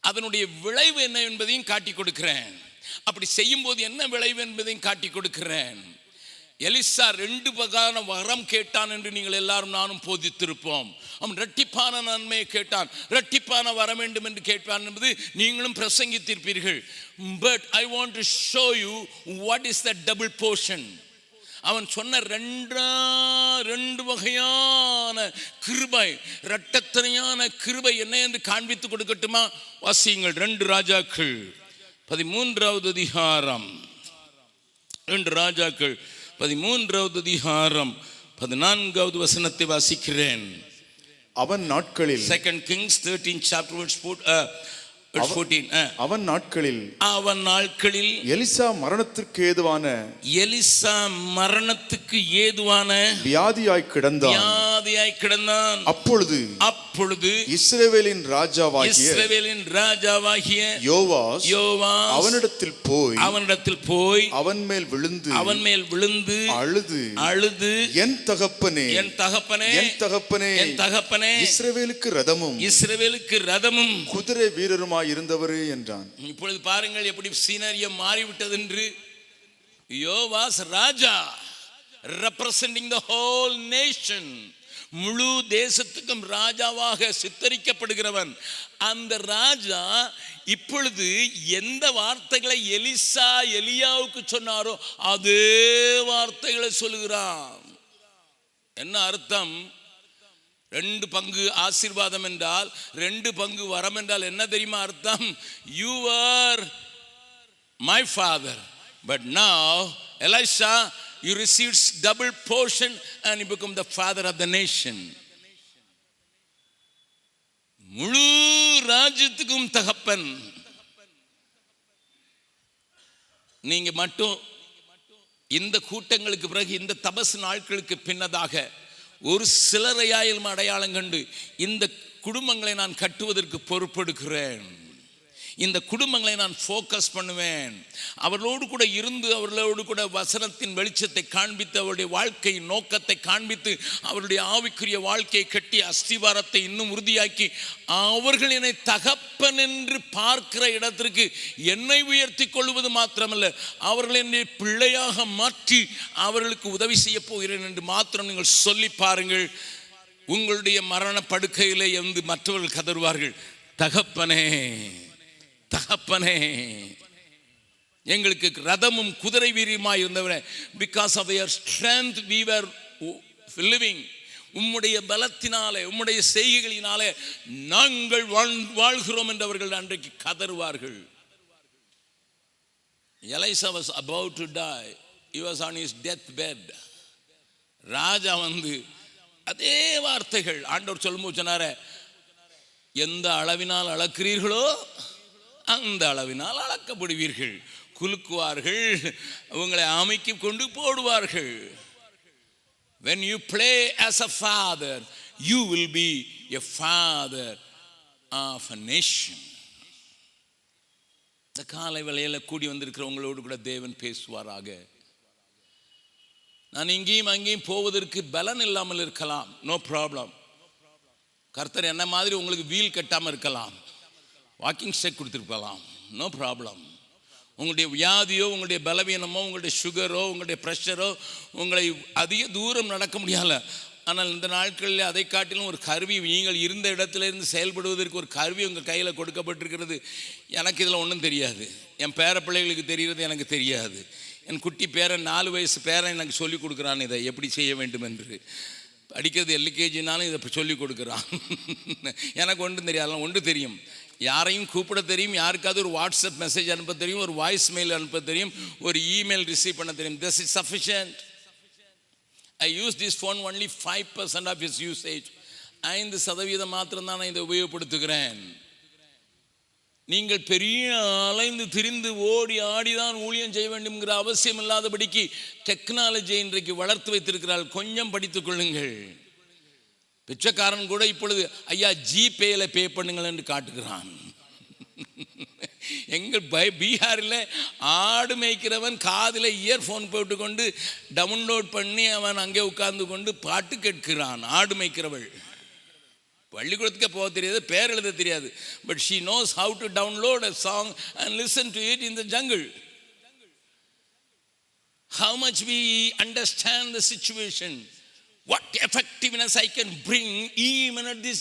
அதனுடைய விளைவு என்ன என்பதையும் காட்டி கொடுக்கிறேன். அப்படி செய்யும் போது என்ன விளைவு என்பதையும் காட்டி கொடுக்கிறேன். எலிசா 2 வகையான வரம் கேட்டான் என்று நீங்கள் எல்லாரும் நானும் போதித்திருப்போம். அவன் இரட்டிப்பான நன்மையை கேட்டான், இரட்டிப்பான வர வேண்டும் என்று கேட்பான் என்பது நீங்களும் பிரசங்கித்திருப்பீர்கள். But I want to show you what is the double portion. அவன் சொன்ன ரெண்டு வகையான கிருபை, இரட்டத்தனையான கிருபை என்ன என்று காண்பித்து கொடுக்கட்டுமா? வாசியுங்கள். 2 ராஜாக்கள் 13வது அதிகாரம், 2 ராஜாக்கள் 13வது அதிகாரம் 14வது வசனத்தை வாசிக்கிறேன். அவன் நாட்களில் 2 Kings 13 chapter verse 14. அவன் நாட்களில் எலிசா மரணத்திற்கு ஏதுவான வியாதியாய் கிடந்தான். அப்பொழுது இஸ்ரவேலின் ராஜாவாகிய யோவாஸ் அவனிடத்தில் போய் அவன் மேல் விழுந்து அழுது என் தகப்பனே இஸ்ரவேலுக்கு ரதமும் குதிரை வீரருமாய் இருந்தவரே என்றான். இப்பொழுது பாருங்கள் எப்படி சீனரியம் மாறிவிட்டது என்று. யோவாஸ் ராஜா, representing the whole nation, முழு தேசத்துக்கும் ராஜாவாக சித்தரிக்கப்படுகிறவன். அந்த ராஜா இப்பொழுது எந்த வார்த்தைகளை எலியாவுக்கு சொன்னாரோ அதே வார்த்தைகளை சொல்லுகிறான். என்ன அர்த்தம்? 2 பங்கு ஆசீர்வாதம் என்றால் 2 பங்கு வரம் என்றால் என்ன தெரியுமா அர்த்தம்? You were my father, but now Elisha, you received double portion and you become the father of the nation. முழு ராஜ்யத்துக்கும் தகப்பன் நீங்க மட்டும். இந்த கூட்டங்களுக்கு பிறகு, இந்த தபசு நாட்களுக்கு பின்னதாக ஒரு சிலரையாயிலும் அடையாளம் கண்டு இந்த குடும்பங்களை நான் கட்டுவதற்கு பொறுப்பெடுக்கிறேன். இந்த குடும்பங்களை நான் ஃபோக்கஸ் பண்ணுவேன். அவர்களோடு கூட இருந்து, அவர்களோடு கூட வசனத்தின் வெளிச்சத்தை காண்பித்து, அவருடைய வாழ்க்கை நோக்கத்தை காண்பித்து, அவருடைய ஆவிக்குரிய வாழ்க்கையை கட்டி அஸ்திவாரத்தை இன்னும் உறுதியாக்கி, அவர்கள் என்னை தகப்பன் என்று பார்க்கிற இடத்திற்கு என்னை உயர்த்தி கொள்வது மாத்திரமல்ல, அவர்கள் என்னை பிள்ளையாக மாற்றி அவர்களுக்கு உதவி செய்ய போகிறேன் என்று மாத்திரம் நீங்கள் சொல்லி பாருங்கள். உங்களுடைய மரண படுக்கையிலே இருந்து மற்றவர்கள் கதறுவார்கள், தகப்பனே தகப்பனே, எங்களுக்கு ரதமும் குதிரை வீரியமாய் இருந்தவரே, because of your strength we were living. உம்முடைய பலத்தினாலே, உம்முடைய செய்கைகளினாலே நாங்கள் வாழ்கிறோம் என்றவர்கள் அன்றைக்கு கதறுவார்கள். Elisha was about to die. He was on his death bed. ராஜா வந்து அதே வார்த்தைகள் ஆண்டவர் சொல்லும்போது சொன்னாரே, எந்த அளவினால் அளக்கிறீர்களோ அந்த அளவினால் அளக்கப்படுவீர்கள். குலுக்குவார்கள், உங்களை அமைக்கி கொண்டு போடுவார்கள். When you play as a father, you will be a father of a nation. இந்த காலை வேளையில் கூடி வந்திருக்கிற உங்களோடு கூட தேவன் பேசுவாராக. நான் இங்கேயும் அங்கேயும் போவதற்கு பலன் இல்லாமல் இருக்கலாம், நோ ப்ராப்ளம். கர்த்தர் என்ன மாதிரி உங்களுக்கு வீல் கட்டாமல் இருக்கலாம், வாக்கிங் ஸ்டிக் கொடுத்துருக்கலாம், நோ ப்ராப்ளம். உங்களுடைய வியாதியோ, உங்களுடைய பலவீனமோ, உங்களுடைய சுகரோ, உங்களுடைய ப்ரெஷரோ உங்களை அதிக தூரம் நடக்க முடியல. ஆனால் இந்த நாட்களில் அதை காட்டிலும் ஒரு கருவி, நீங்கள் இருந்த இடத்துலேருந்து செயல்படுவதற்கு ஒரு கருவி உங்கள் கையில் கொடுக்கப்பட்டிருக்கிறது. எனக்கு இதில் ஒன்றும் தெரியாது, என் பேர பிள்ளைகளுக்கு தெரிகிறது, எனக்கு தெரியாது. என் குட்டி பேரன் 4 வயசு பேரன் எனக்கு சொல்லிக் கொடுக்குறான் இதை எப்படி செய்ய வேண்டும் என்று. படிக்கிறது LKGனாலும் இதை சொல்லிக் கொடுக்குறான். எனக்கு ஒன்றும் தெரியாது, ஒன்று தெரியும், யாரையும் கூப்பிட தெரியும், யாருக்காவது ஒரு வாட்ஸ்அப் மெசேஜ் அனுப்ப தெரியும், ஒரு வாய்ஸ் மெயில் அனுப்ப தெரியும், ஒரு இமெயில் ரிசீவ் பண்ண தெரியும். This is sufficient. I use this phone only 5% of its usage. 5% மாத்திரம் தான் நான் இதை உபயோகப்படுத்துகிறேன். நீங்கள் பெரிய அலைந்து திரிந்து ஓடி ஆடிதான் ஊழியம் செய்ய வேண்டும்ங்கிற அவசியம் இல்லாதபடிக்கு டெக்னாலஜியை இன்றைக்கு வளர்த்து வைத்திருக்கிறாள். கொஞ்சம் படித்துக் கொள்ளுங்கள். பிச்சைக்காரன் கூட இப்பொழுது ஐயா ஜிபேல பே பண்ணுங்கள் என்று காட்டுகிறான். எங்கள் பீகாரில் ஆடு மேய்க்கிறவன் காதில் இயர்ஃபோன் போட்டுக்கொண்டு டவுன்லோட் பண்ணி அவன் அங்கே உட்கார்ந்து கொண்டு பாட்டு கேட்கிறான். ஆடு மேய்க்கிறவள் பள்ளிக்கூடத்துக்கே போக தெரியாது, பேர் எழுத தெரியாது, but she knows how to download a song and listen to it in the jungle. How much we understand the situation, what effectiveness I can bring even at this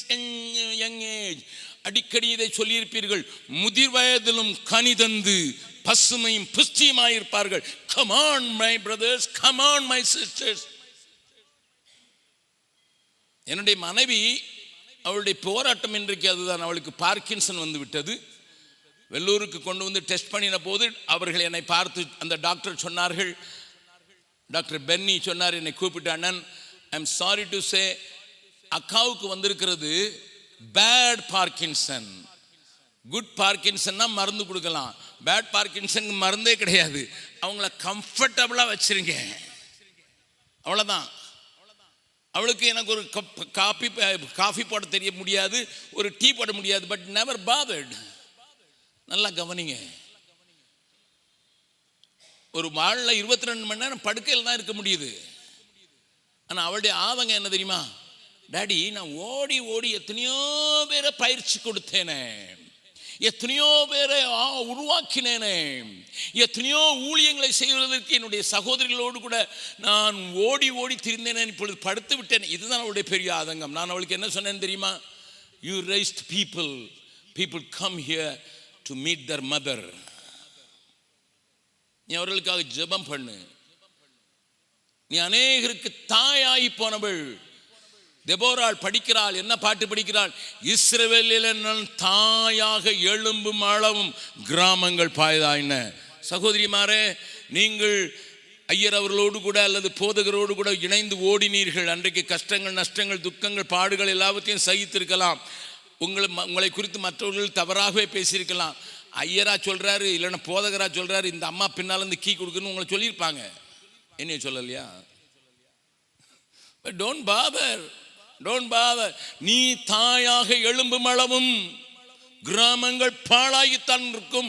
young age. அடிக்கடி இதை சொல்லியிருப்பீர்கள், முதிர் வயதிலும் கனி தந்து பசுமையும் புஷ்டியுமாய் இருப்பார்கள். Come on my brothers, come on my sisters. என்னுடைய மனைவி, அவளுடைய போராட்டம் இன்றைக்கு அதுதான். அவளுக்கு பார்க்கின்சன் வந்து விட்டது. வெள்ளூருக்கு கொண்டு வந்து டெஸ்ட் பண்ணின போது அவர்கள் என்னை பார்த்து, அந்த டாக்டர் சொன்னார்கள், டாக்டர் பென்னி சொன்னார், என்னை கூப்பிட்டு, அண்ணன், I am sorry to say, அக்காவுக்கு வந்திருக்கிறது பேட் பார்க்கின்சன். குட் பார்க்கின்சன்னா மருந்து கொடுக்கலாம், பேட் பார்க்கின்சனுக்கு மருந்தே கிடையாது. அவங்கள கம்ஃபர்டபுளாக வச்சிருங்க, அவ்வளோதான். அவளுக்கு எனக்கு ஒரு காஃபி போட தெரிய முடியாது, ஒரு டீ போட முடியாது, பட் நெவர் பாதர்ட். நல்லா கவனிங்க, ஒரு நாளில் 22 மணி நேரம் படுக்கையில் தான் இருக்க முடியுது. ஆனால் அவளுடைய ஆதங்கம் என்ன தெரியுமா? டாடி, நான் ஓடி ஓடி எத்தனையோ பேரை பயிற்சி கொடுத்தேனே, எத்தனையோ பேரை உருவாக்கினேனே, எத்தனையோ ஊழியங்களை செய்வதற்கு என்னுடைய சகோதரிகளோடு கூட நான் ஓடி ஓடி திரிந்தேனே, இப்பொழுது படுத்து விட்டேன். இதுதான் அவளுடைய பெரிய ஆதங்கம். நான் அவளுக்கு என்ன சொன்னேன் தெரியுமா? You raised people come here to meet their mother. நீ அவர்களுக்காக ஜெபம் பண்ணு. நீ அநேகருக்கு தாயாகி போனவள். தெபோராள் படிக்கிறாள், என்ன பாட்டு படிக்கிறாள்? இஸ்ரவேலில் நான் தாயாக எழும்பும் அளவும் கிராமங்கள் பாய்தாயின. சகோதரிமாரே, நீங்கள் ஐயர் அவர்களோடு கூட அல்லது போதகரோடு கூட இணைந்து ஓடினீர்கள். அன்றைக்கு கஷ்டங்கள், நஷ்டங்கள், துக்கங்கள், பாடுகள் எல்லாவற்றையும் சகித்திருக்கலாம். உங்களை குறித்து மற்றவர்கள் தவறாகவே பேசியிருக்கலாம். ஐயரா சொல்றாரு, இல்லைன்னா போதகரா சொல்றாரு, இந்த அம்மா பின்னால் இருந்து கீ கொடுக்குன்னு உங்களை சொல்லியிருப்பாங்க. என்னைய சொல்லலையா? But don't father. நீ தாயாக எழும்பும் அளவும் கிராமங்கள் பாழாகித்தான் இருக்கும்.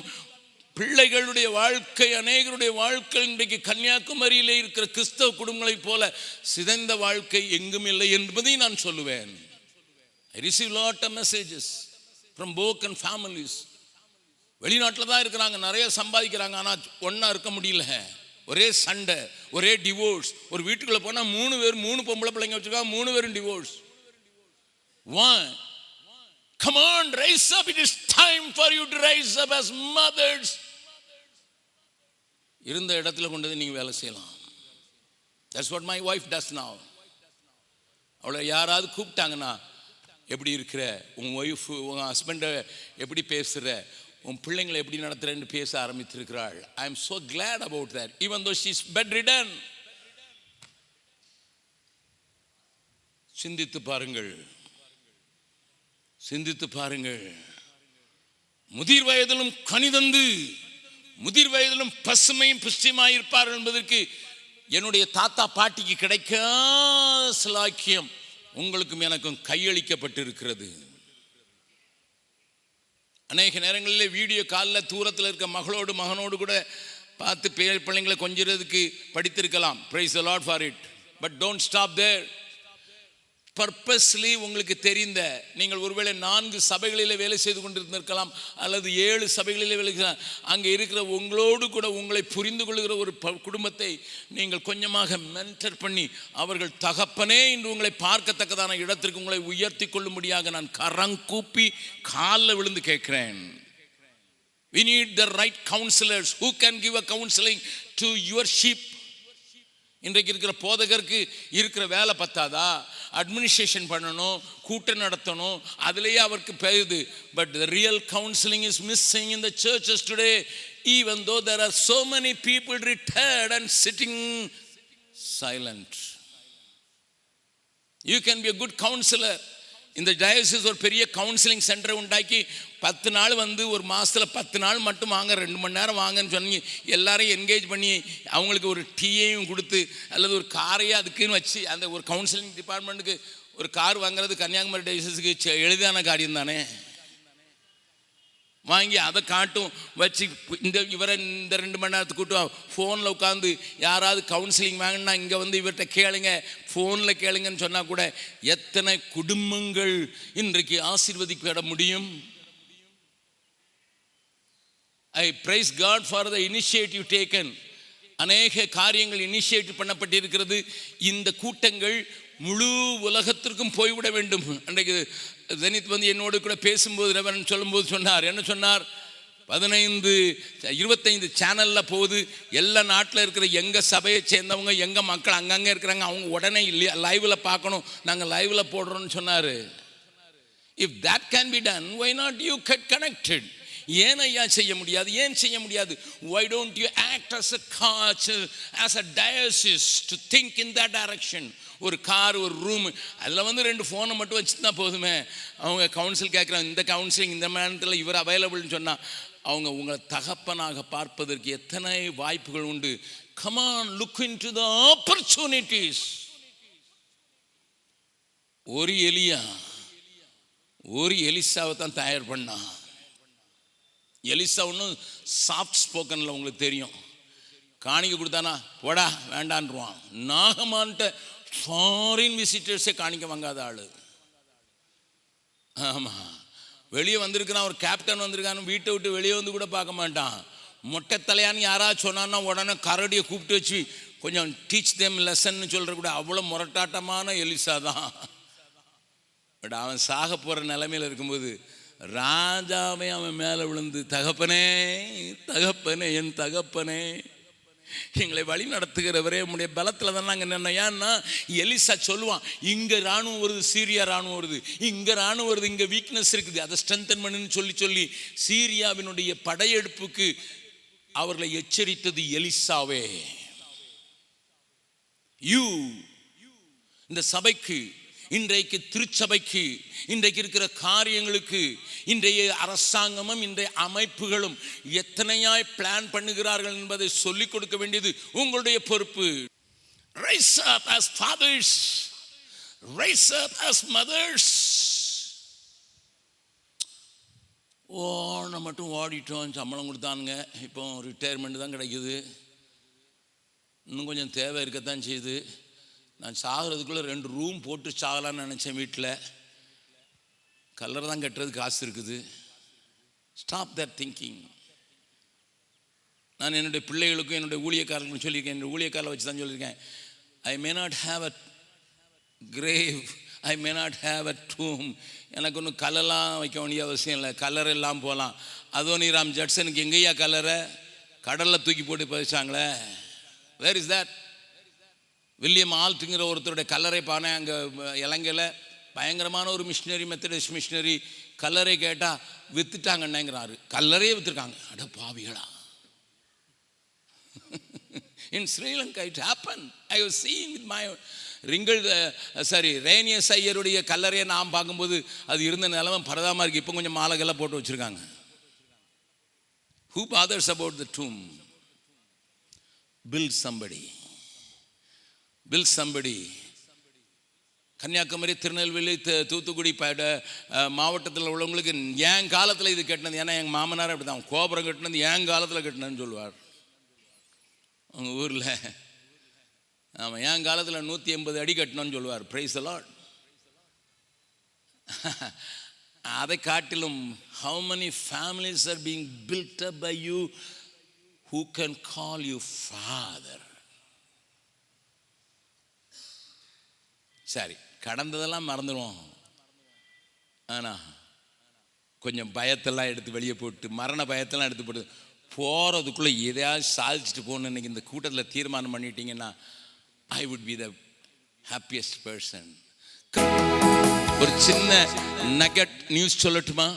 பிள்ளைகளுடைய வாழ்க்கை, அநேகருடைய வாழ்க்கை இன்றைக்கு கன்னியாகுமரியிலே இருக்கிற கிறிஸ்தவ குடும்பங்களைப் போல சிதைந்த வாழ்க்கை எங்கும் இல்லை என்பதை நான் சொல்லுவேன். I receive lot of messages from broken families. வெளிநாட்டில் தான் இருக்கிறாங்க, நிறைய சம்பாதிக்கிறாங்க, ஆனால் ஒன்றா இருக்க முடியல. ஒரே சண்டை, ஒரே டிவோர்ஸ். ஒரு வீட்டுக்குள்ளே போனால் 3 பேர், 3 பொம்பளை பிள்ளைங்க வச்சுருக்காங்க, 3 பேரும் divorce. Why? Come on, rise up. It is time for you to rise up as mothers. இருந்த இடத்துல கொண்டு நீங்கள் வேலை செய்யலாம். That's what my wife does now. அவளை யாராவது கூப்பிட்டாங்கன்னா, எப்படி இருக்கிற, உன் ஒய்ஃப், உன் ஹஸ்பண்டை எப்படி பேசுகிற, உன் பிள்ளைங்களை எப்படி நடத்துகிறேன்னு பேச ஆரம்பித்திருக்கிறாள். I am so glad about that, even though she is bedridden. சிந்தித்து பாருங்கள். முதிர் வயதிலும் கனிதந்து, முதிர் வயதிலும் பசுமையும் புஷ்டியுமாய் இருப்பார்கள் என்பதற்கு என்னுடைய தாத்தா பாட்டிக்கு கிடைக்காத சிலாக்கியம் உங்களுக்கும் எனக்கும் கையளிக்கப்பட்டிருக்கிறது. அநேக நேரங்களில் வீடியோ காலில் தூரத்தில் இருக்க மகனோடு கூட பார்த்து பிள்ளைங்களை கொஞ்சிறதுக்கு படித்திருக்கலாம். Praise the Lord for it. But don't stop there. Purposely உங்களுக்கு தெரிந்த, நீங்கள் ஒருவேளை 4 சபைகளில் வேலை செய்து கொண்டிருந்திருக்கலாம், அல்லது 7 சபைகளில் வேலை செய்யலாம். அங்கே இருக்கிற உங்களோடு கூட உங்களை புரிந்து கொள்கிற ஒரு குடும்பத்தை நீங்கள் கொஞ்சமாக மென்டர் பண்ணி, அவர்கள் தகப்பனே இன்று உங்களை பார்க்கத்தக்கதான இடத்திற்கு உங்களை உயர்த்தி கொள்ளும்படியாக நான் கரங்கூப்பி காலில் விழுந்து கேட்கிறேன். We need the right counselors who can give a counseling to your sheep. இன்றைக்கு இருக்கிற போதகருக்கு இருக்கிற வேலை பத்தாதா? அட்மினிஸ்ட்ரேஷன் பண்ணணும், கூட்டம் நடத்தணும், அதுலேயே அவருக்கு பெய்யுது. But the real counseling is missing in the churches today, even though there are so many people retired and sitting silent. You can be a good counselor. இந்த டயசிஸ் ஒரு பெரிய கவுன்சிலிங் சென்டரை உண்டாக்கி 10 நாள் வந்து ஒரு மாதத்தில் 10 நாள் மட்டும் வாங்க, 2 மணி நேரம் வாங்கன்னு சொன்னி எல்லாரையும் என்கேஜ் பண்ணி அவங்களுக்கு ஒரு டீயையும் கொடுத்து அல்லது ஒரு காரையும் அதுக்குன்னு வச்சு, அந்த ஒரு கவுன்சிலிங் டிபார்ட்மெண்ட்டுக்கு ஒரு கார் வாங்குறது கன்னியாகுமரி டயசிஸுக்கு எளிதான காரியம் தானே. வாங்கி அதை காட்டும் வச்சு இவரை இந்த 2 மணி நேரத்துக்கு கூட்டும் ஃபோனில் உட்காந்து யாராவது கவுன்சிலிங் வாங்கினா இங்கே வந்து இவர்கிட்ட கேளுங்க, ஃபோனில் கேளுங்கன்னு சொன்னால் கூட எத்தனை குடும்பங்கள் இன்றைக்கு ஆசீர்வதிக்கப்பட முடியும்? I praise God for the initiative taken. அநேக காரியங்கள் இனிஷியேட்டிவ் பண்ணப்பட்டிருக்கிறது. இந்த கூட்டங்கள் முழு உலகத்திற்கும் போய்விட வேண்டும். அன்றைக்கு ஜெனித் வந்து என்னோடு கூட பேசும்போது ரெவரன் சொல்லும்போது சொன்னார், என்ன சொன்னார்? 25 சேனலில் போகுது. எல்லா நாட்டில் இருக்கிற எங்கள் சபையை சேர்ந்தவங்க எங்கள் மக்கள் அங்கங்கே இருக்கிறாங்க. அவங்க உடனே இல்லையா லைவில் பார்க்கணும், நாங்கள் லைவில் போடுறோன்னு சொன்னார். If that can be done, why not you get connected? ஏன் ஐயா செய்ய முடியாது? ஏன் செய்ய முடியாது? why don't you act as a diocese to think in that direction? ஒரு கார், ஒரு ரூம், அதில் 2 ஃபோனை மட்டும் வச்சுருந்தா போதுமே. அவங்க கவுன்சில் கேட்குறாங்க, இந்த கவுன்சிலிங் இந்த நேரத்தில் இவர் அவைலபிள்னு சொன்னால் அவங்க உங்களை தகப்பனாக பார்ப்பதற்கு எத்தனை வாய்ப்புகள் உண்டு. come on, look into the opportunities. ஒரு எலிசாவை தான் தயார் பண்ணா. எலிசா ஒன்றும் சாஃப்ட் ஸ்போக்கனில் உங்களுக்கு தெரியும். காணிக்க கொடுத்தானா போடா வேண்டான்றான். நாகமான்ட்ட ஃபாரின் விசிட்டர்ஸே காணிக்க வாங்காத ஆள். ஆமாம், வெளியே வந்திருக்கிறான், ஒரு கேப்டன் வந்திருக்கான்னு வீட்டை விட்டு வெளியே வந்து கூட பார்க்க மாட்டான். மொட்டை தலையான்னு யாராவது சொன்னான்னா உடனே கரடியை கூப்பிட்டு வச்சு கொஞ்சம் டீச் தேம் லெசன்னு சொல்கிற கூட அவ்வளோ முரட்டாட்டமான எலிசா தான். பட் அவன் சாக போகிற நிலைமையில் இருக்கும்போது ராஜாவை அவன் மேலே விழுந்து, தகப்பனே தகப்பனே என் தகப்பனே, எங்களை வழி நடத்துகிறவரே, உங்களுடைய பலத்தில் தான் நாங்கள் நின்ன. ஏன்னா எலிசா சொல்லுவான், இங்கே இராணுவம் வருது, சீரியா இராணுவம் வருது, இங்கே இராணுவம் வருது, இங்கே வீக்னஸ் இருக்குது, அதை ஸ்ட்ரென்தன் பண்ணுன்னு சொல்லி சீரியாவினுடைய படையெடுப்புக்கு அவர்களை எச்சரித்தது எலிசாவே. இந்த சபைக்கு, இன்றைக்கு திருச்சபைக்கு, இன்றைக்கு இருக்கிற காரியங்களுக்கு இன்றைய அரசாங்கமும் இன்றைய அமைப்புகளும் எத்தனையாய் பிளான் பண்ணுகிறார்கள் என்பதை சொல்லிக் கொடுக்க வேண்டியது உங்களுடைய பொறுப்பு. Rise up as fathers, rise up as mothers. ஓன மட்டும் ஓடிட்டோம், சம்பளம் கொடுத்தானுங்க, இப்போ ரிட்டையர்மெண்ட் தான் கிடைக்குது, இன்னும் கொஞ்சம் தேவை இருக்கத்தான் செய்யுது. நான் சாகிறதுக்குள்ளே 2 ரூம் போட்டு சாகலான்னு நினச்சேன். வீட்டில் கல்லறை தான் கட்டுறது காசு இருக்குது. Stop that thinking. நான் என்னுடைய பிள்ளைகளுக்கும் என்னுடைய ஊழியக்காரர்களுக்கும் சொல்லியிருக்கேன், என்னுடைய ஊழியக்காரரை வச்சு தான் சொல்லியிருக்கேன், I may not have a grave, I may not have a tomb. எனக்கு ஒன்றும் கல்லெல்லாம் வைக்க வேண்டிய அவசியம் இல்லை, கல்லறை எல்லாம் போகலாம். அதோனிராம் ஜட்சனுக்கு எங்கேயா கல்லறை? கடலில் தூக்கி போட்டு பதிச்சாங்களே. Where is that? வில்லியம் ஆல்ட்டுங்கிற ஒருத்தருடைய கல்லறை பானை அங்கே இலங்கையில் பயங்கரமான ஒரு மிஷினரி, மெத்தடிஸ்ட் மிஷினரி, கல்லறை கேட்டால் விற்றுட்டாங்கன்னுங்கிறாரு. கல்லறையே விற்றுருக்காங்க. அட பாவிகளா! In Sri Lanka it happen. I was seeing with my Rhenius ஐயருடைய கல்லறையை நான் பார்க்கும்போது அது இருந்த நிலமை பரதாமல் இருக்குது. இப்போ கொஞ்சம் மாலைகள்லாம் போட்டு வச்சுருக்காங்க. Who bothers about the tomb? Build somebody. Kanyakumari, Tirunelveli, Thoothukudi மாவட்டத்தில் உள்ளவங்களுக்கு என் காலத்தில் இது கட்டினது. ஏன்னா எங்கள் மாமனார் அப்படி தான், கோபுரம் கட்டினது என் காலத்தில் கட்டினதுன்னு சொல்லுவார் அவங்க ஊரில். ஆமாம், என் காலத்தில் 180 அடி கட்டினோன்னு சொல்லுவார். Praise the Lord. அதை காட்டிலும் how many families are being built up by you who can call you father? சரி, கடந்ததெல்லாம் மறந்துடுவோம். ஆனால் கொஞ்சம் பயத்தெல்லாம் எடுத்து வெளியே போட்டு, மரண பயத்தெல்லாம் எடுத்து போட்டு போகிறதுக்குள்ளே எதையாவது சாதிச்சுட்டு போகணுன்னு இன்றைக்கி இந்த கூட்டத்தில் தீர்மானம் பண்ணிட்டீங்கன்னா I would be the happiest person. ஒரு சின்ன நகட் நியூஸ் சொல்லட்டுமா?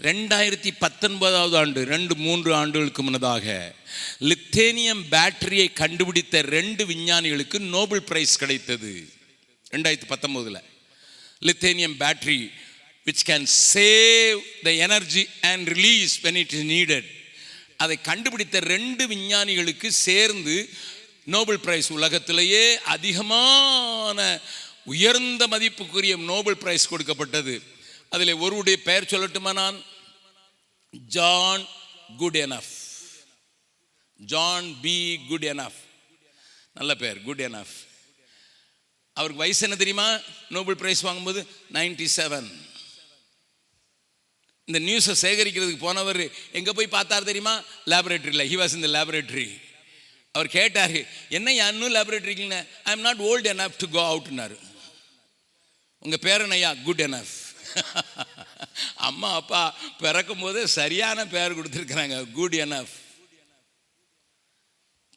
2019 ஆண்டு, 2-3 ஆண்டுகளுக்கு முன்னதாக லித்தேனியம் பேட்டரியை கண்டுபிடித்த 2 விஞ்ஞானிகளுக்கு நோபல் பிரைஸ் கிடைத்தது. 2019 lithium battery which can save the energy and release when it is needed. அதை கண்டுபிடித்த 2 விஞ்ஞானிகளுக்கு சேர்ந்து நோபல் பிரைஸ், உலகத்திலேயே அதிகமான உயர்ந்த மதிப்புக்குரிய நோபல் பிரைஸ் கொடுக்கப்பட்டது. அதில் ஒருவருடைய பெயர் சொல்லட்டுமா? நான் John Goodenough. John B Goodenough. நல்ல பெயர், குட்எனஃப். அவருக்கு வயசு என்ன தெரியுமா? நோபல் பிரைஸ் வாங்கும்போது 97. இந்த நியூஸை சேகரிக்கிறதுக்கு போனவர் எங்கே போய் பார்த்தார் தெரியுமா? லேபரேட்டரியில். He was in the laboratory. அவர் கேட்டார், என்ன இன்னும் லேபரேட்டரிக்குன்னு? I am not old enough to go அவுட்னாரு. உங்கள் பேர் என்னையா? Goodenough. அம்மா அப்பா பிறக்கும் போதே சரியான பேர் கொடுத்துருக்குறாங்க, குட் எனஃப்.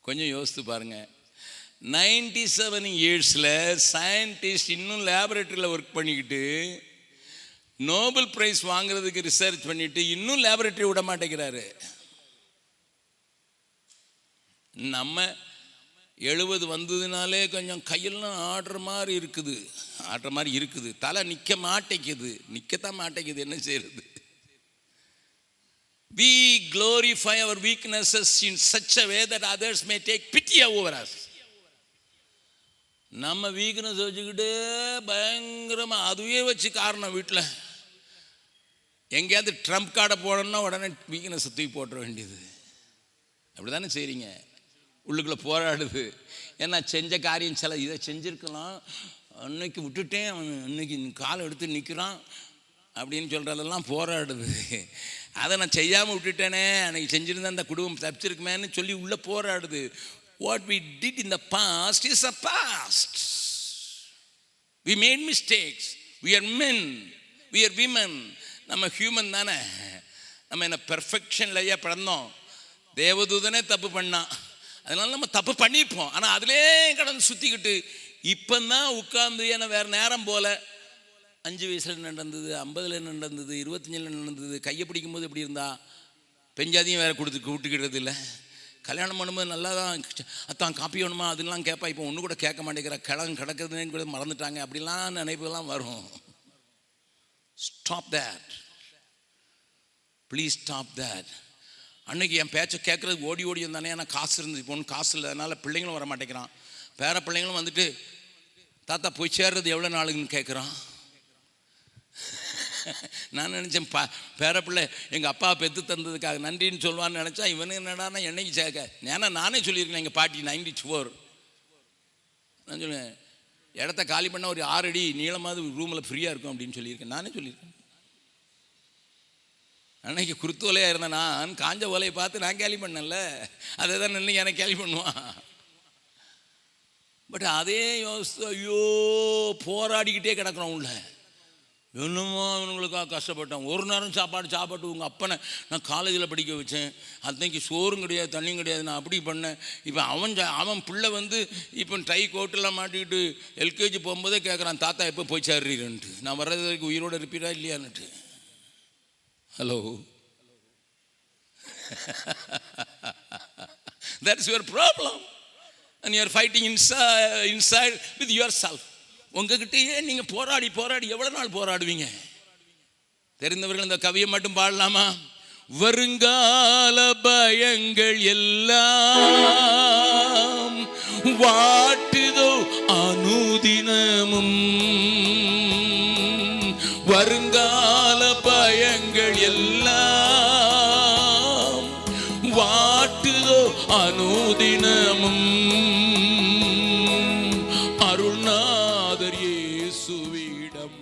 கொஞ்சம் யோசித்து பாருங்க. 97 இயர்ஸில் சயின்டிஸ்ட் இன்னும் லேபரேட்டரியில் ஒர்க் பண்ணிக்கிட்டு நோபல் பிரைஸ் வாங்குறதுக்கு ரிசர்ச் பண்ணிட்டு இன்னும் லேபரேட்டரி விட மாட்டேங்கிறாரு. நம்ம 70 வந்ததுனாலே கொஞ்சம் கையெல்லாம் ஆடுற மாதிரி இருக்குது, தலை நிற்க மாட்டேங்குது, நிற்கத்தான் மாட்டேங்குது, என்ன செய்யறது? We glorify our weaknesses in such a way that others may take pity over us. நம்ம வீக்னஸ் வச்சுக்கிட்டு பயங்கரமாக அதுவே வச்சு காரணம். வீட்டில் எங்கேயாவது ட்ரம்ப் கார்டை போடணும்னா உடனே வீக்னஸை தூக்கி போட்டுற வேண்டியது. அப்படி தானே செய்கிறீங்க? உள்ளுக்குள்ளே போராடுது. ஏன்னா செஞ்ச காரியம் சில இதை செஞ்சுருக்கலாம், அன்னைக்கு விட்டுட்டேன், அவன் அன்னைக்கு காலை எடுத்து நிற்கிறான் அப்படின்னு சொல்கிறதெல்லாம் போராடுது. அதை நான் செய்யாமல் விட்டுட்டேனே, அன்னைக்கு செஞ்சுருந்தா அந்த குடும்பம் தப்பிச்சிருக்குமேன்னு சொல்லி உள்ளே போராடுது. What we did in the past is a past. We made mistakes. We are men. We are women. நம்ம ஹியூமன் தானே. நம்ம என்ன பெர்ஃபெக்ஷன்லையே பிறந்தோம். தேவதூதனே தப்பு பண்ணான், அதனால நம்ம தப்பு பண்ணியிருப்போம். ஆனால் அதிலே கடந்து சுற்றிக்கிட்டு இப்போதான் உட்காந்து, ஏன்னா வேறு நேரம் போல் 5 வயசில் நடந்தது, 50 நடந்தது, 25 நடந்தது. கையை பிடிக்கும்போது எப்படி இருந்தா, பெஞ்சாதியும் வேறு கூப்பிட்டுக்கிறது இல்லை. கல்யாணம் பண்ணும்போது நல்லா தான் அத்தான் காப்பி வேணுமா அதெல்லாம் கேட்பா. இப்போ ஒன்று கூட கேட்க மாட்டேங்கிற, கிடக்குதுன்னு கூட மறந்துட்டாங்க, அப்படிலாம் நினைப்புலாம் வரும். Stop that, please stop that. அன்னைக்கு என் பேச்சை கேட்குறது ஓடி வந்தானே, ஏன்னா காசு இருந்துச்சு. இப்போ ஒன்றும் காசு இல்லை, அதனால் பிள்ளைங்களும் வர மாட்டேங்கிறான். பேர பிள்ளைங்களும் வந்துட்டு தாத்தா போய் சேர்றது எவ்வளோ நாளுன்னு கேட்குறான். நான் நினச்சேன் பேரப்பிள்ளை எங்கள் அப்பா பெற்று தந்ததுக்காக நன்றின்னு சொல்லுவான்னு நினச்சா, இவனு என்னடானா என்னைக்கு சேர்க்க. ஏன்னா நானே சொல்லியிருக்கேன், எங்கள் பாட்டி 94. நான் சொல்லுவேன், இடத்த காலி பண்ணால் ஒரு 6 அடி நீளமாவது ரூமில் ஃப்ரீயாக இருக்கும் அப்படின்னு சொல்லியிருக்கேன், நானே சொல்லியிருக்கேன். அன்னைக்கு குருத்து ஓலையாக இருந்தேன், நான் காஞ்ச ஓலையை பார்த்து நான் கேலி பண்ணல, அதை தான் இன்னைக்கு எனக்கு கேலி பண்ணுவான். பட் அதே யோசித்து ஐயோ போராடிக்கிட்டே கிடக்குறோம் உள்ள. என்னமோ அவனுங்களுக்காக கஷ்டப்பட்டேன். ஒரு நேரம் சாப்பாட்டு உங்கள் அப்பனை நான் காலேஜில் படிக்க வச்சேன், அன்னைக்கு சோறும் கிடையாது தண்ணியும் கிடையாது, நான் அப்படி பண்ணேன். இப்போ அவன் பிள்ளை வந்து இப்போ டை கோட்டெல்லாம் மாட்டிக்கிட்டு எல்கேஜி போகும்போதே கேட்குறான், தாத்தா எப்போ போய் சேர்றீங்கன்ட்டு, நான் வர்றது வரைக்கும் உயிரோடு இருப்பீரா இல்லையான்னுட்டு. Hello, that's your problem and you are fighting inside with yourself. உங்ககிட்டயே நீங்கள் போராடி எவ்வளோ நாள் போராடுவீங்க? தெரிந்தவர்கள் இந்த கவியை மட்டும் பாடலாமா? வருங்கால பயங்கள் எல்லாம் வாட்டுதோ அனுதினமும், வருங்கால பயங்கள் எல்லாம் வாட்டுதோ அனுதினமும், அருள்நாதர் இயேசுவிடம்